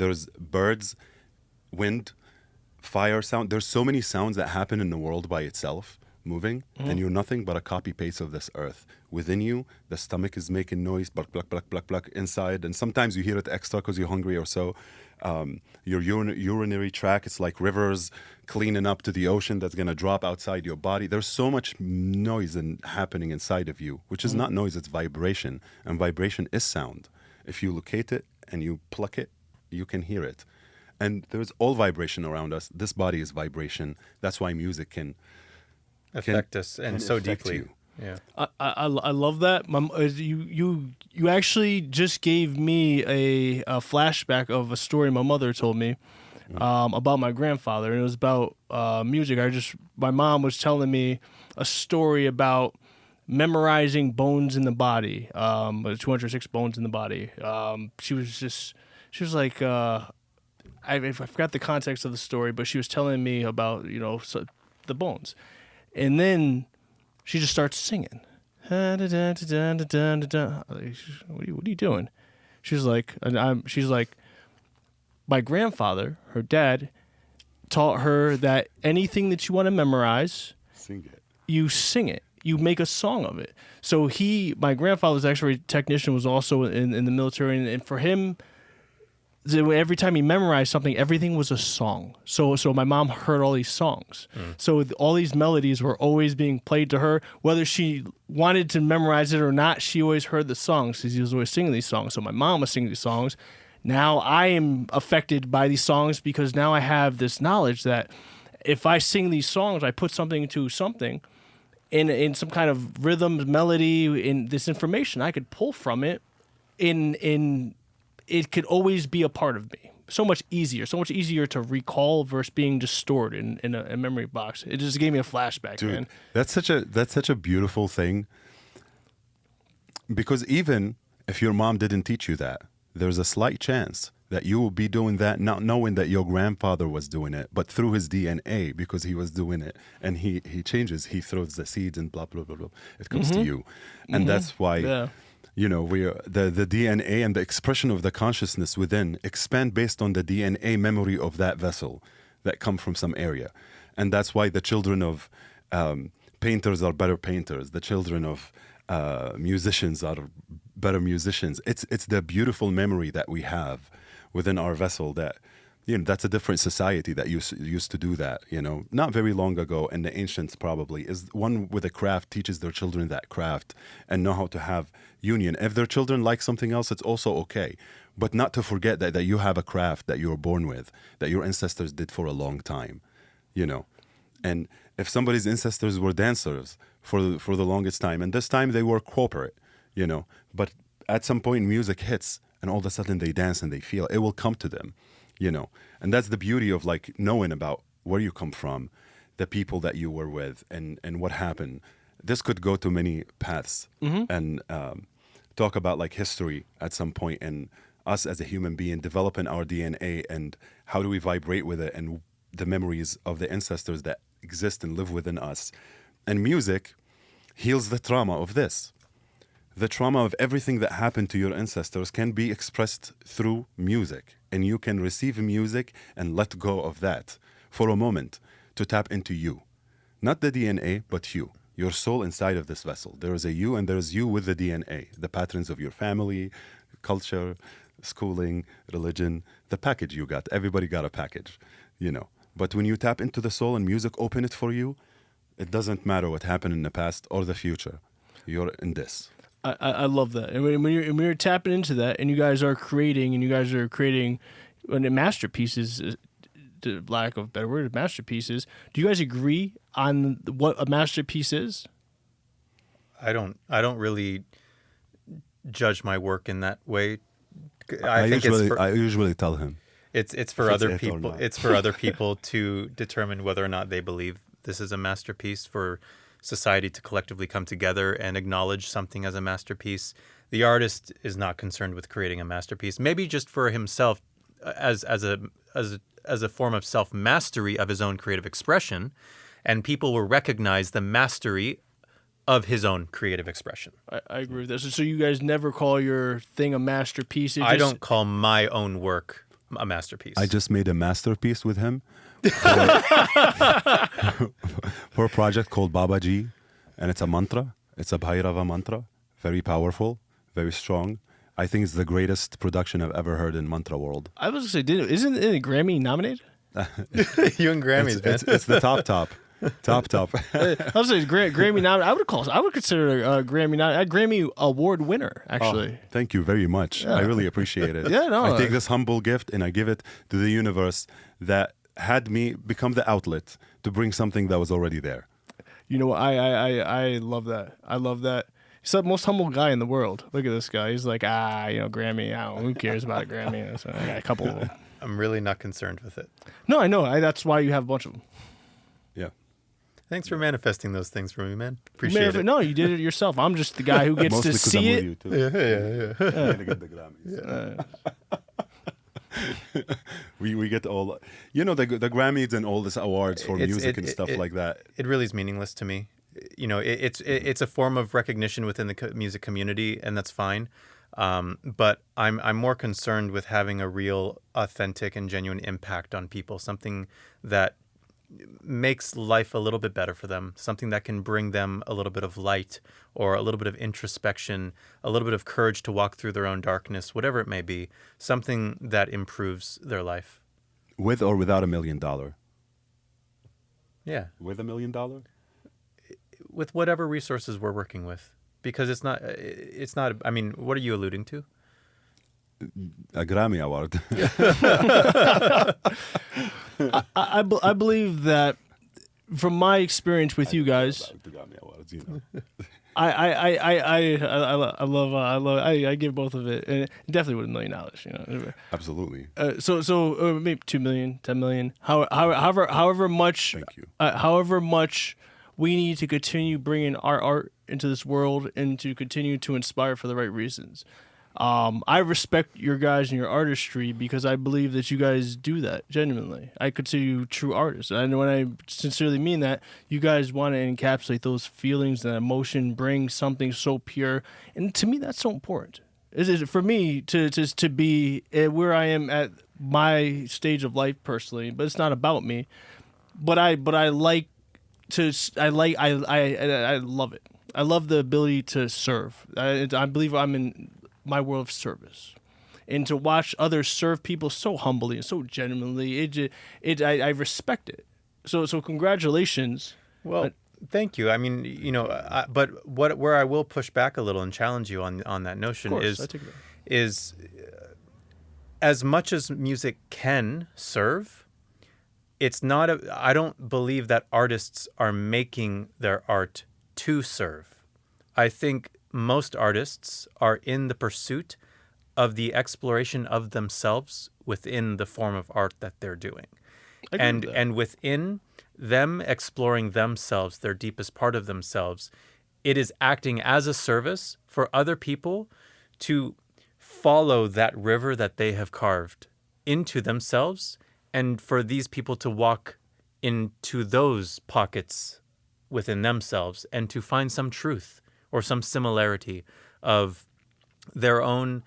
[SPEAKER 2] There's birds, wind, fire, sound. There's so many sounds that happen in the world by itself, moving, and you're nothing but a copy paste of this earth. Within you, the stomach is making noise, pluck, pluck, pluck, pluck, pluck, inside, and sometimes you hear it extra because you're hungry or so. Your urinary tract, it's like rivers cleaning up to the ocean that's going to drop outside your body. There's so much noise happening inside of you, which is not noise, it's vibration. And vibration is sound. If you locate it and you pluck it, you can hear it. And there's all vibration around us. This body is vibration. That's why music can
[SPEAKER 3] Affect us and so
[SPEAKER 2] affect
[SPEAKER 3] deeply.
[SPEAKER 2] you.
[SPEAKER 3] Yeah.
[SPEAKER 1] I love that. You actually just gave me a flashback of a story my mother told me about my grandfather, and it was about music. My mom was telling me a story about memorizing bones in the body, 206 bones in the body. She was like, I forgot the context of the story, but she was telling me about the bones, and then she just starts singing. What are you doing? She's like, my grandfather, her dad, taught her that anything that you want to memorize,
[SPEAKER 2] Sing it.
[SPEAKER 1] you sing it. You make a song of it. So my grandfather was actually a technician, was also in the military, and for him, every time he memorized something, everything was a song. So my mom heard all these songs. So all these melodies were always being played to her, whether she wanted to memorize it or not. She always heard the songs because he was always singing these songs. So my mom was singing these songs. Now I am affected by these songs because now I have this knowledge that if I sing these songs, I put something into something in some kind of rhythm, melody, in this information, I could pull from it in it could always be a part of me. So much easier to recall versus being just stored in a memory box. It just gave me a flashback,
[SPEAKER 2] Dude,
[SPEAKER 1] man.
[SPEAKER 2] that's such a beautiful thing. Because even if your mom didn't teach you that, there's a slight chance that you will be doing that not knowing that your grandfather was doing it, but through his DNA, because he was doing it, and he changes, he throws the seeds and blah blah blah blah. It comes to you, and that's why.
[SPEAKER 1] Yeah.
[SPEAKER 2] We are, the DNA and the expression of the consciousness within expand based on the DNA memory of that vessel that come from some area. And that's why the children of painters are better painters. The children of musicians are better musicians. It's the beautiful memory that we have within our vessel that, that's a different society that used to do that, not very long ago. And the ancients probably is one with a craft teaches their children that craft and know how to have union. If their children like something else, it's also okay. But not to forget that you have a craft that you were born with, that your ancestors did for a long time, And if somebody's ancestors were dancers for the longest time, and this time they were corporate, but at some point music hits and all of a sudden they dance and they feel it will come to them. And that's the beauty of like knowing about where you come from, the people that you were with, and what happened. This could go to many paths and talk about like history at some point and us as a human being developing our DNA and how do we vibrate with it and the memories of the ancestors that exist and live within us. And music heals the trauma of this. The trauma of everything that happened to your ancestors can be expressed through music. And you can receive music and let go of that for a moment to tap into you. Not the DNA, but you. Your soul inside of this vessel. There is a you and there is you with the DNA. The patterns of your family, culture, schooling, religion, the package you got. Everybody got a package, But when you tap into the soul and music open it for you, it doesn't matter what happened in the past or the future. You're in this.
[SPEAKER 1] I love that. And when you're tapping into that, and you guys are creating masterpieces, to lack of a better word, masterpieces. Do you guys agree on what a masterpiece is?
[SPEAKER 3] I don't really judge my work in that way. I
[SPEAKER 2] usually tell him
[SPEAKER 3] it's for other
[SPEAKER 2] it's it or
[SPEAKER 3] people.
[SPEAKER 2] not.
[SPEAKER 3] It's for other people to determine whether or not they believe this is a masterpiece, for society to collectively come together and acknowledge something as a masterpiece. The artist is not concerned with creating a masterpiece, maybe just for himself as a form of self-mastery of his own creative expression. and people will recognize the mastery of his own creative expression.
[SPEAKER 1] I agree with this. So you guys never call your thing a masterpiece?
[SPEAKER 3] I don't call my own work a masterpiece.
[SPEAKER 2] I just made a masterpiece with him for a project called Babaji, and it's a mantra. It's a Bhairava mantra, very powerful, very strong. I think it's the greatest production I've ever heard in mantra world.
[SPEAKER 1] I was going to say, isn't it a Grammy nominated?
[SPEAKER 3] You and Grammys, man.
[SPEAKER 2] It's the top. Top.
[SPEAKER 1] I was saying Grammy nominated. I would consider a Grammy award winner, actually.
[SPEAKER 2] Oh, thank you very much. I really appreciate it.
[SPEAKER 1] Yeah, no.
[SPEAKER 2] I take this humble gift and I give it to the universe that had me become the outlet to bring something that was already there.
[SPEAKER 1] You know what? I love that. I love that. He's the most humble guy in the world. Look at this guy. He's like, Grammy. Who cares about a Grammy? So I got a couple of them.
[SPEAKER 3] I'm really not concerned with it.
[SPEAKER 1] No, I know. That's why you have a bunch of them.
[SPEAKER 2] Yeah.
[SPEAKER 3] Thanks for manifesting those things for me, man. Appreciate it.
[SPEAKER 1] No, you did it yourself. I'm just the guy who gets
[SPEAKER 2] Mostly
[SPEAKER 1] to
[SPEAKER 2] 'cause
[SPEAKER 1] see
[SPEAKER 2] I'm
[SPEAKER 1] it.
[SPEAKER 2] with you too.
[SPEAKER 3] Yeah.
[SPEAKER 2] We're gonna get the Grammys. We get all, the Grammys and all these awards for music and stuff like that.
[SPEAKER 3] It really is meaningless to me. It's a form of recognition within the music community, and that's fine. But I'm more concerned with having a real, authentic, and genuine impact on people. Something that makes life a little bit better for them. Something that can bring them a little bit of light, or a little bit of introspection, a little bit of courage to walk through their own darkness, whatever it may be. Something that improves their life.
[SPEAKER 2] With or without $1 million?
[SPEAKER 3] Yeah.
[SPEAKER 2] With $1 million?
[SPEAKER 3] With whatever resources we're working with, because it's not. I mean, what are you alluding to?
[SPEAKER 2] A Grammy award.
[SPEAKER 1] I believe that from my experience with you guys,
[SPEAKER 2] The Grammy awards,
[SPEAKER 1] I give both of it, and definitely with $1 million,
[SPEAKER 2] Absolutely.
[SPEAKER 1] So maybe 2 million, 10 million, however much.
[SPEAKER 2] Thank you.
[SPEAKER 1] However much we need to continue bringing our art into this world and to continue to inspire for the right reasons. I respect your guys and your artistry because I believe that you guys do that genuinely. I consider you true artists. And when I sincerely mean that, you guys want to encapsulate those feelings and emotion, bring something so pure. And to me, that's so important. Is for me to be where I am at my stage of life personally, but it's not about me. But I love it. I love the ability to serve. I believe I'm in my world of service, and to watch others serve people so humbly and so genuinely, I respect it. So congratulations.
[SPEAKER 3] Well, thank you. I mean, but where I will push back a little and challenge you on that notion is as much as music can serve, it's not. I don't believe that artists are making their art to serve. I think most artists are in the pursuit of the exploration of themselves within the form of art that they're doing. And within them exploring themselves, their deepest part of themselves, it is acting as a service for other people to follow that river that they have carved into themselves, and for these people to walk into those pockets within themselves and to find some truth or some similarity of their own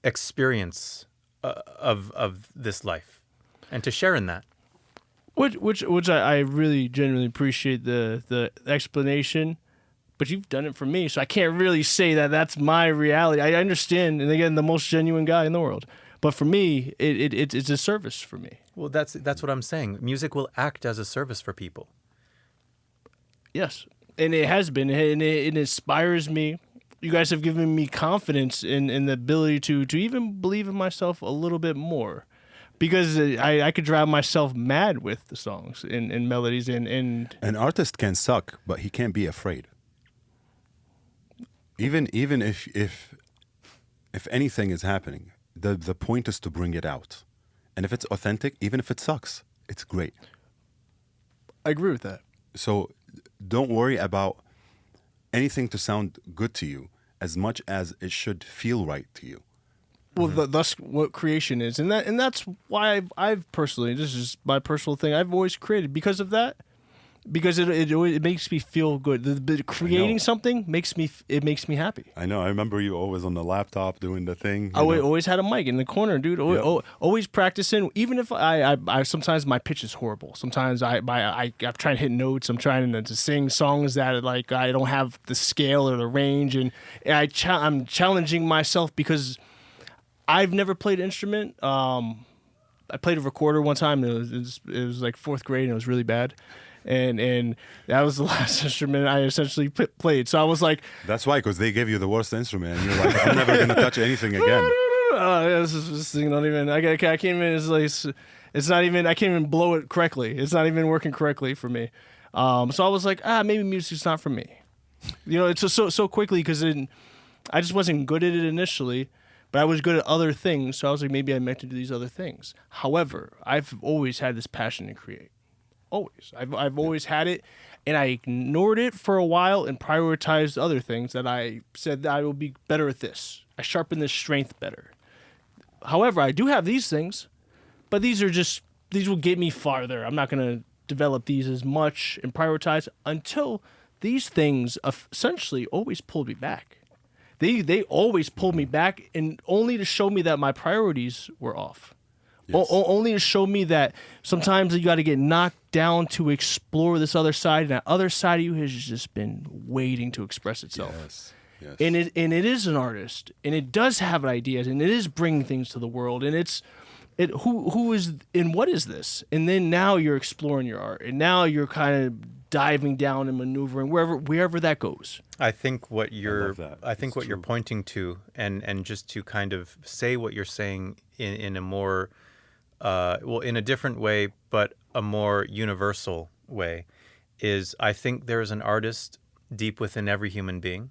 [SPEAKER 3] experience of this life, and to share in that.
[SPEAKER 1] Which I really genuinely appreciate the explanation, but you've done it for me, so I can't really say that that's my reality. I understand, and again, the most genuine guy in the world, but for me, it's a service for me.
[SPEAKER 3] Well, that's what I'm saying. Music will act as a service for people.
[SPEAKER 1] Yes, and it has been, and it inspires me. You guys have given me confidence in the ability to even believe in myself a little bit more, because I could drive myself mad with the songs and melodies and
[SPEAKER 2] An artist can suck, but he can't be afraid. Even if anything is happening, the point is to bring it out. And if it's authentic, even if it sucks, it's great.
[SPEAKER 1] I agree with that.
[SPEAKER 2] So don't worry about anything to sound good to you as much as it should feel right to you.
[SPEAKER 1] Well, that's what creation is, and that's why I've personally, this is my personal thing, I've always created because of that. because it makes me feel good. Creating something makes me happy.
[SPEAKER 2] I know. I remember you always on the laptop doing the thing.
[SPEAKER 1] I always had a mic in the corner, dude. Always practicing. Even if I sometimes my pitch is horrible. Sometimes I'm trying to hit notes. I'm trying to sing songs that like I don't have the scale or the range, and I'm challenging myself because I've never played an instrument. I played a recorder one time. And it was like fourth grade, and it was really bad. And that was the last instrument I essentially played. So I was like,
[SPEAKER 2] that's why, because they gave you the worst instrument, and you're like, I'm never gonna touch anything again.
[SPEAKER 1] This thing don't even. I can't even. It's not even. I can't even blow it correctly. It's not even working correctly for me. So I was like, maybe music's not for me. You know, it's so quickly because I just wasn't good at it initially, but I was good at other things. So I was like, maybe I'm meant to do these other things. However, I've always had this passion to create. Always. I've always had it, and I ignored it for a while and prioritized other things that I said that I will be better at this. I sharpen this strength better. However, I do have these things, but these will get me farther. I'm not going to develop these as much and prioritize until these things essentially always pulled me back. They always pulled me back, and only to show me that my priorities were off. Yes. Only to show me that sometimes you got to get knocked down to explore this other side, and that other side of you has just been waiting to express itself.
[SPEAKER 2] Yes. Yes.
[SPEAKER 1] And it is an artist, and it does have ideas, and it is bringing things to the world, and who is and what is this? And then now you're exploring your art, and now you're kind of diving down and maneuvering wherever that goes.
[SPEAKER 3] I think what you're
[SPEAKER 2] true.
[SPEAKER 3] pointing to, and just to kind of say what you're saying in a more in a different way, but a more universal way, is I think there is an artist deep within every human being.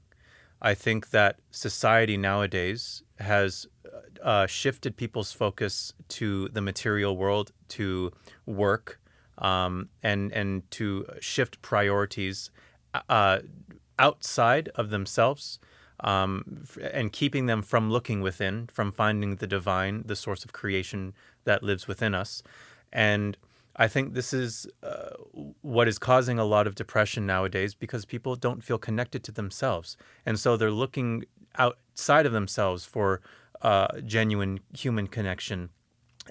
[SPEAKER 3] I think that society nowadays has shifted people's focus to the material world, to work, and to shift priorities outside of themselves, and keeping them from looking within, from finding the divine, the source of creation that lives within us. And I think this is what is causing a lot of depression nowadays, because people don't feel connected to themselves. And so they're looking outside of themselves for genuine human connection.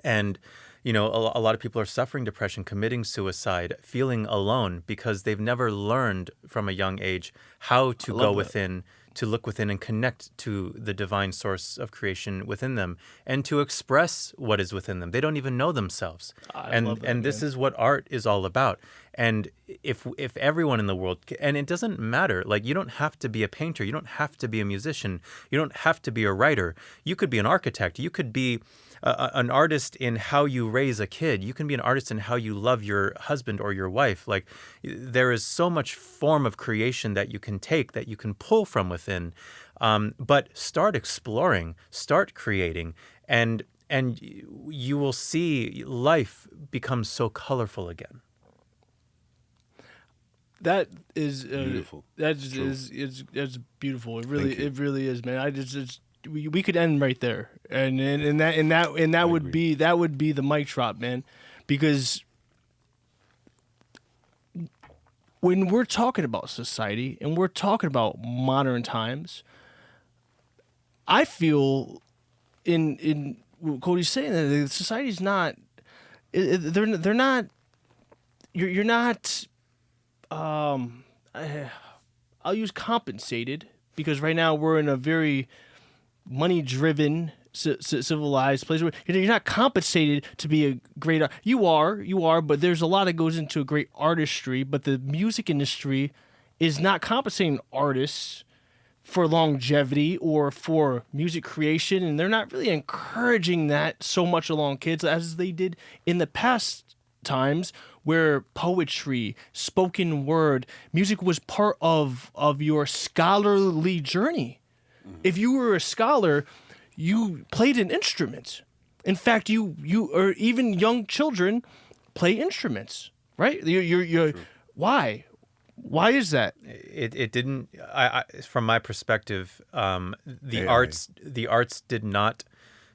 [SPEAKER 3] And, you know, a lot of people are suffering depression, committing suicide, feeling alone, because they've never learned from a young age how to go within, to look within and connect to the divine source of creation within them, and to express what is within them. They don't even know themselves. And this is what art is all about. And if everyone in the world, and it doesn't matter, like, you don't have to be a painter, you don't have to be a musician, you don't have to be a writer. You could be an architect, you could be an artist in how you raise a kid. You can be an artist in how you love your husband or your wife. Like, there is so much form of creation that you can take, that you can pull from within. But start exploring, start creating, and you will see life become so colorful again.
[SPEAKER 1] That is
[SPEAKER 2] beautiful.
[SPEAKER 1] It's beautiful. It really is, man. We could end right there, and that would be the mic drop, man, because when we're talking about society and we're talking about modern times, I feel in what Cody's saying that society's not, they're not, you're not. I'll use compensated, because right now we're in a very money-driven, civilized place where you're not compensated to be a great art. You are, but there's a lot that goes into a great artistry. But the music industry is not compensating artists for longevity or for music creation, and they're not really encouraging that so much along kids as they did in the past times, where poetry, spoken word, music was part of your scholarly journey. If you were a scholar, you played an instrument. In fact, you or even young children play instruments, right? You're why? Why is that?
[SPEAKER 3] It didn't. I from my perspective, the arts did not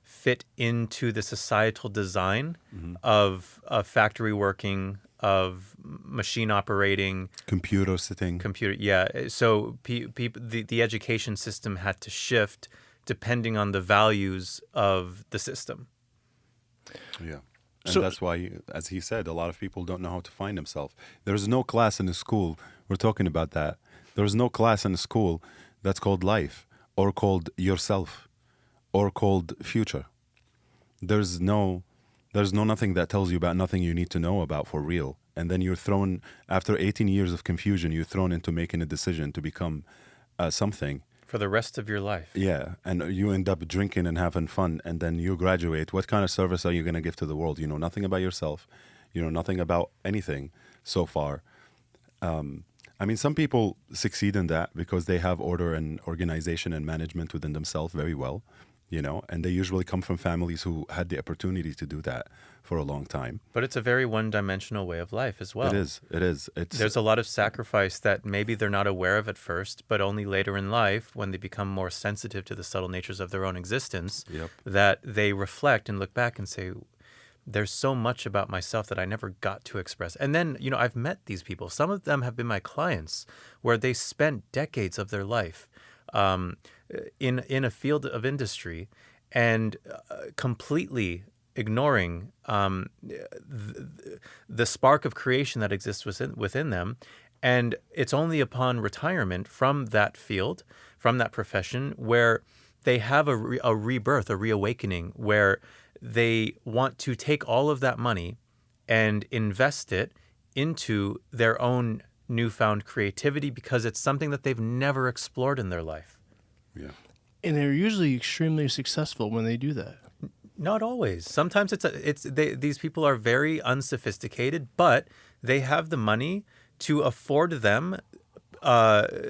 [SPEAKER 3] fit into the societal design of factory working, of machine operating,
[SPEAKER 2] Computer sitting.
[SPEAKER 3] So the education system had to shift depending on the values of the system.
[SPEAKER 2] Yeah. And
[SPEAKER 1] So-
[SPEAKER 2] that's why, as he said, a lot of people don't know how to find themselves. There's no class in the school. We're talking about that. There's no class in the school that's called life or called yourself or called future. There's no nothing that tells you about nothing you need to know about for real. And then you're thrown, after 18 years of confusion, you're thrown into making a decision to become something.
[SPEAKER 3] For the rest of your life.
[SPEAKER 2] Yeah, and you end up drinking and having fun, and then you graduate. What kind of service are you going to give to the world? You know nothing about yourself. You know nothing about anything so far. I mean, some people succeed in that because they have order and organization and management within themselves very well, you know, and they usually come from families who had the opportunity to do that for a long time.
[SPEAKER 3] But it's a very one-dimensional way of life as well.
[SPEAKER 2] It is.
[SPEAKER 3] There's a lot of sacrifice that maybe they're not aware of at first, but only later in life, when they become more sensitive to the subtle natures of their own existence,
[SPEAKER 2] Yep.
[SPEAKER 3] that they reflect and look back and say, there's so much about myself that I never got to express. And then, you know, I've met these people. Some of them have been my clients where they spent decades of their life in a field of industry and completely ignoring the spark of creation that exists within them. And it's only upon retirement from that field, from that profession, where they have a rebirth, a reawakening, where they want to take all of that money and invest it into their own newfound creativity because it's something that they've never explored in their life.
[SPEAKER 2] Yeah.
[SPEAKER 1] And they're usually extremely successful when they do that.
[SPEAKER 3] Not always. Sometimes these people are very unsophisticated, but they have the money to afford them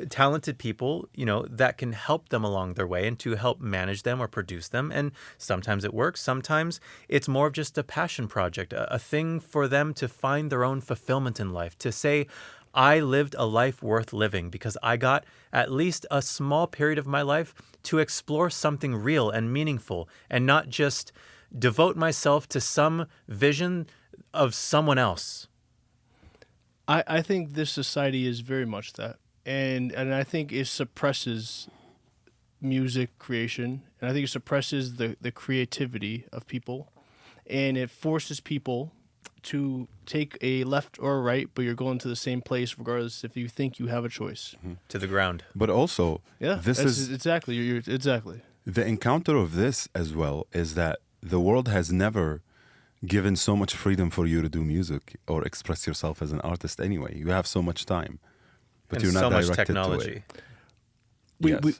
[SPEAKER 3] talented people, you know, that can help them along their way and to help manage them or produce them. And sometimes it works. Sometimes it's more of just a passion project, a thing for them to find their own fulfillment in life, to say, I lived a life worth living because I got at least a small period of my life to explore something real and meaningful and not just devote myself to some vision of someone else.
[SPEAKER 1] I think this society is very much that. And I think it suppresses music creation. And I think it suppresses the creativity of people. And it forces people to take a left or a right, but you're going to the same place regardless if you think you have a choice.
[SPEAKER 2] Mm-hmm.
[SPEAKER 3] To the ground.
[SPEAKER 2] But also, this is
[SPEAKER 1] exactly exactly.
[SPEAKER 2] the encounter of this as well is that the world has never given so much freedom for you to do music or express yourself as an artist anyway. You have so much time, but
[SPEAKER 3] and
[SPEAKER 2] you're not
[SPEAKER 3] so much
[SPEAKER 2] directed
[SPEAKER 3] technology.
[SPEAKER 2] to it. Yes.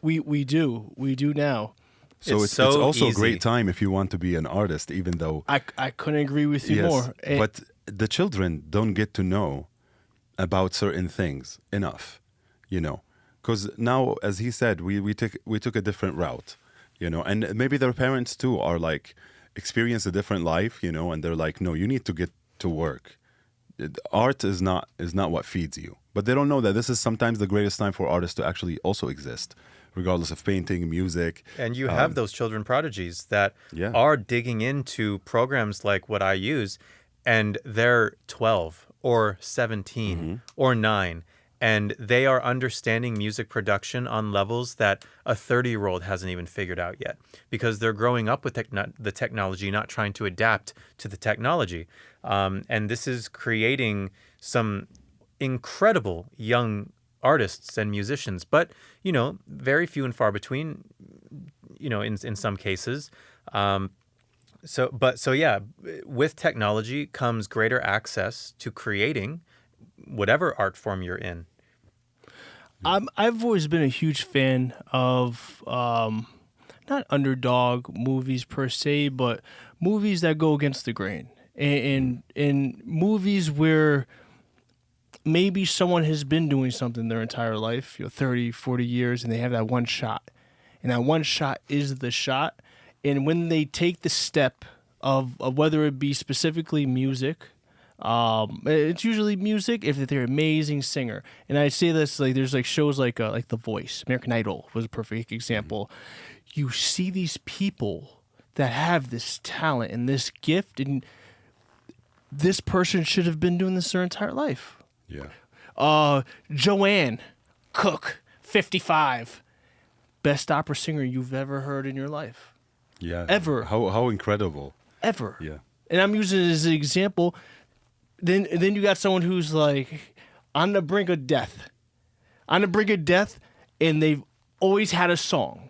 [SPEAKER 1] We do now.
[SPEAKER 2] So
[SPEAKER 3] It's
[SPEAKER 2] it's
[SPEAKER 3] so
[SPEAKER 2] also a
[SPEAKER 3] easy.
[SPEAKER 2] great time if you want to be an artist, even though
[SPEAKER 1] I couldn't agree with you
[SPEAKER 2] yes,
[SPEAKER 1] more.
[SPEAKER 2] but the children don't get to know about certain things enough, you know, because now, as he said, we took a different route, you know, and maybe their parents too are like experience a different life, you know, and they're like, no, you need to get to work. Art is not what feeds you, but they don't know that this is sometimes the greatest time for artists to actually also exist, regardless of painting, music.
[SPEAKER 3] And you have those children prodigies that
[SPEAKER 2] Yeah.
[SPEAKER 3] are digging into programs like what I use, and they're 12 or 17 or 9, and they are understanding music production on levels that a 30-year-old hasn't even figured out yet, because they're growing up with the technology, not trying to adapt to the technology. And this is creating some incredible young artists and musicians, but, you know, very few and far between, you know, in some cases. So yeah, with technology comes greater access to creating whatever art form you're in.
[SPEAKER 1] I've always been a huge fan of not underdog movies per se, but movies that go against the grain, and movies where maybe someone has been doing something their entire life, 30, 40 years, and they have that one shot. And that one shot is the shot. And when they take the step of whether it be specifically music, it's usually music if they're an amazing singer. And I say this, like, there's like shows like The Voice, American Idol was a perfect example. You see these people that have this talent and this gift, and this person should have been doing this their entire life.
[SPEAKER 2] Yeah.
[SPEAKER 1] Joanne Cook, 55, best opera singer you've ever heard in your life.
[SPEAKER 2] Yeah.
[SPEAKER 1] Ever.
[SPEAKER 2] How incredible.
[SPEAKER 1] Ever.
[SPEAKER 2] Yeah.
[SPEAKER 1] And I'm using it as an example. Then you got someone who's like on the brink of death. On the brink of death, and they've always had a song.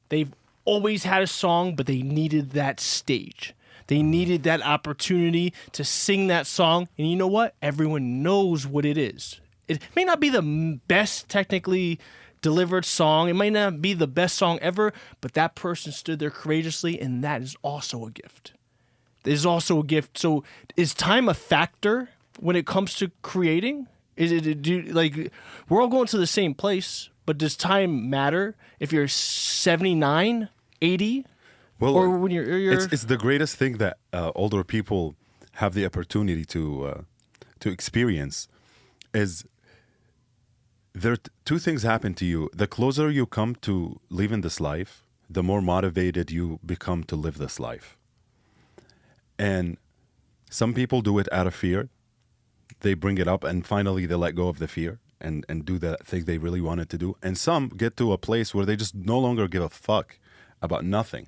[SPEAKER 1] They've always had a song, but they needed that stage. They needed that opportunity to sing that song. And you know what? Everyone knows what it is. It may not be the best technically delivered song. It might not be the best song ever, but that person stood there courageously, and that is also a gift. It is also a gift. So is time a factor when it comes to creating? Is it like we're all going to the same place, but does time matter if you're 79, 80?
[SPEAKER 2] Well,
[SPEAKER 1] Or when you're
[SPEAKER 2] it's the greatest thing that older people have the opportunity to experience. Is there two things happen to you? The closer you come to living this life, the more motivated you become to live this life. And some people do it out of fear. They bring it up and finally they let go of the fear and do that thing they really wanted to do. And some get to a place where they just no longer give a fuck about nothing.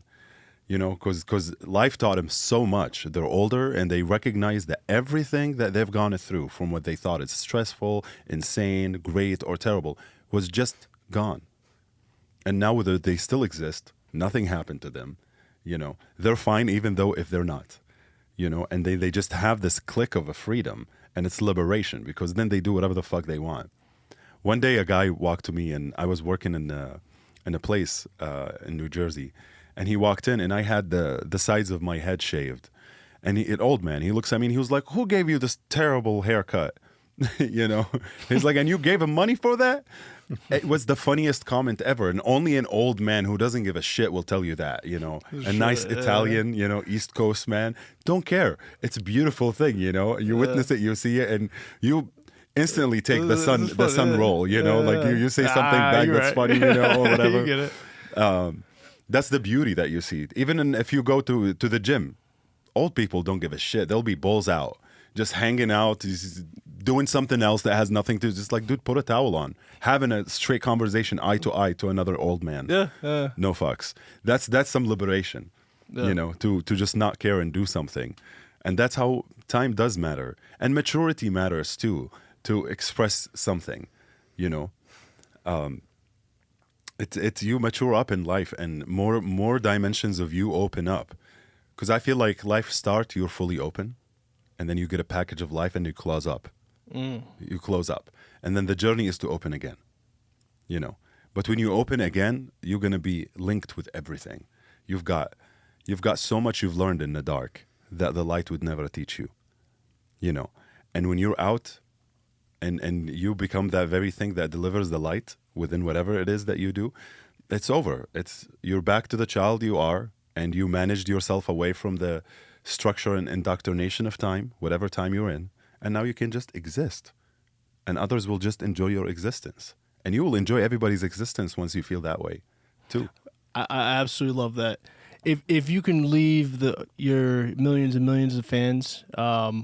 [SPEAKER 2] You know, because life taught them so much. They're older and they recognize that everything that they've gone through from what they thought is stressful, insane, great, or terrible was just gone. And now whether they still exist, nothing happened to them. You know, they're fine even though if they're not. You know, and they just have this click of a freedom and it's liberation because then they do whatever the fuck they want. One day a guy walked to me and I was working in a place in New Jersey. And he walked in, and I had the sides of my head shaved. And an old man, he looks at me, and he was like, "Who gave you this terrible haircut?" You know? He's like, "And you gave him money for that?" It was the funniest comment ever. And only an old man who doesn't give a shit will tell you that, you know? A nice Italian, you know, East Coast man. Don't care. It's a beautiful thing, you know? You witness it, you see it, and you instantly take the sun roll, you know? Like you say something back that's funny, you know, or whatever.
[SPEAKER 1] You get it.
[SPEAKER 2] That's the beauty that you see. Even if you go to the gym, old people don't give a shit. They'll be balls out, just hanging out, doing something else that has nothing to. Just like, dude, put a towel on, having a straight conversation, eye to eye, to another old man.
[SPEAKER 1] Yeah.
[SPEAKER 2] No fucks. That's some liberation, you know, to just not care and do something, and that's how time does matter, and maturity matters too, to express something, you know. It's you mature up in life and more dimensions of you open up. Because I feel like life starts, you're fully open, and then you get a package of life and you close up. You close up. And then the journey is to open again, you know. But when you open again, you're going to be linked with everything. You've got so much you've learned in the dark that the light would never teach you, you know. And when you're out and you become that very thing that delivers the light within whatever it is that you do, it's over. You're back to the child you are, and you managed yourself away from the structure and indoctrination of time, whatever time you're in, and now you can just exist. And others will just enjoy your existence. And you will enjoy everybody's existence once you feel that way, too.
[SPEAKER 1] I absolutely love that. If you can leave your millions and millions of fans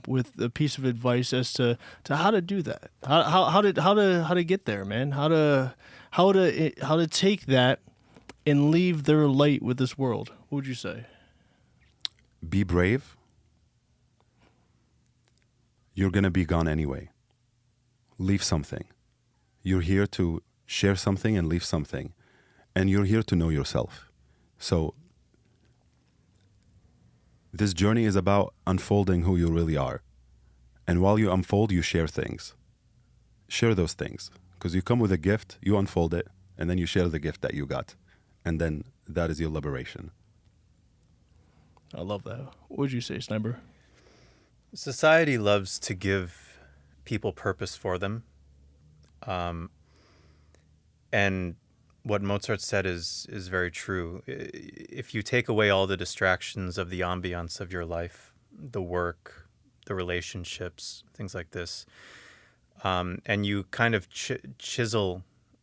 [SPEAKER 1] with a piece of advice as to how to do that, how to get there, man, how to take that and leave their light with this world, what would you say?
[SPEAKER 2] Be brave. You're gonna be gone anyway. Leave something. You're here to share something and leave something, and you're here to know yourself. So this journey is about unfolding who you really are. And while you unfold, you share things. Share those things. Because you come with a gift, you unfold it, and then you share the gift that you got. And then that is your liberation.
[SPEAKER 1] I love that. What would you say, Sniper?
[SPEAKER 3] Society loves to give people purpose for them. And what Mozart said is very true. If you take away all the distractions of the ambiance of your life, the work, the relationships, things like this, and you kind of chisel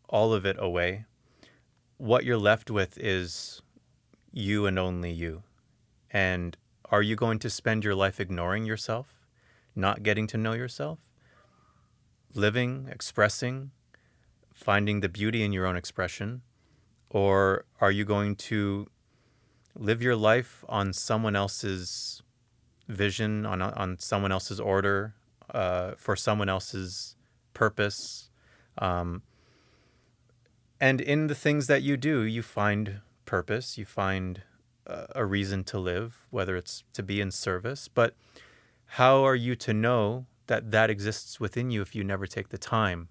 [SPEAKER 3] all of it away, what you're left with is you and only you. And are you going to spend your life ignoring yourself? not getting to know yourself? Living, expressing, finding the beauty in your own expression? Or are you going to live your life on someone else's vision, on someone else's order, for someone else's purpose? And in the things that you do, you find purpose, you find a reason to live, whether it's to be in service. But how are you to know that that exists within you if you never take the time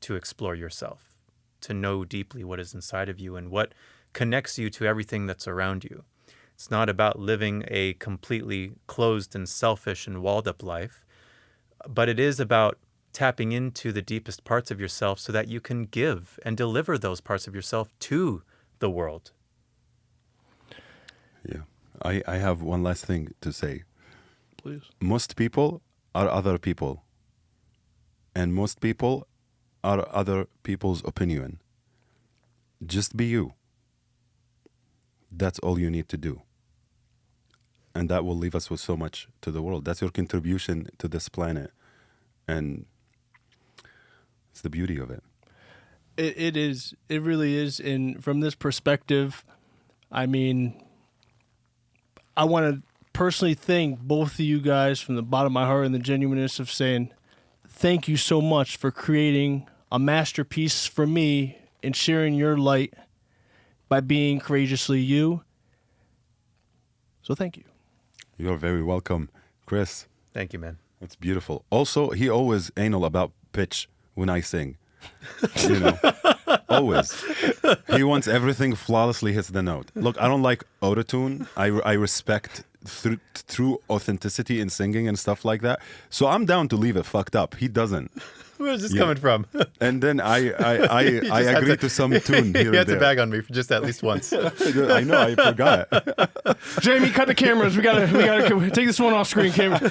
[SPEAKER 3] to explore yourself, to know deeply what is inside of you and what connects you to everything that's around you? It's not about living a completely closed and selfish and walled up life, but it is about tapping into the deepest parts of yourself so that you can give and deliver those parts of yourself to the world.
[SPEAKER 2] Yeah. I have one last thing to say.
[SPEAKER 1] Please.
[SPEAKER 2] Most people are other people. And most people are other people's opinion. Just be you. That's all you need to do. And that will leave us with so much to the world. That's your contribution to this planet. And it's the beauty of it.
[SPEAKER 1] It is. It really is. And from this perspective, I mean, I want to personally thank both of you guys from the bottom of my heart and the genuineness of saying thank you so much for creating a masterpiece for me and sharing your light by being courageously you. So thank you.
[SPEAKER 2] You're very welcome, Chris.
[SPEAKER 3] Thank you, man.
[SPEAKER 2] It's beautiful. Also, he always anal about pitch when I sing. You know, always. He wants everything flawlessly hits the note. Look, I don't like autotune. I respect true authenticity in singing and stuff like that. So I'm down to leave it fucked up. He doesn't.
[SPEAKER 3] Where's this coming from?
[SPEAKER 2] And then I agree to some tune here
[SPEAKER 3] You had
[SPEAKER 2] and
[SPEAKER 3] to bag on me for just at least once.
[SPEAKER 2] I know, I forgot.
[SPEAKER 1] Jamie, cut the cameras. We gotta take this one off screen, camera.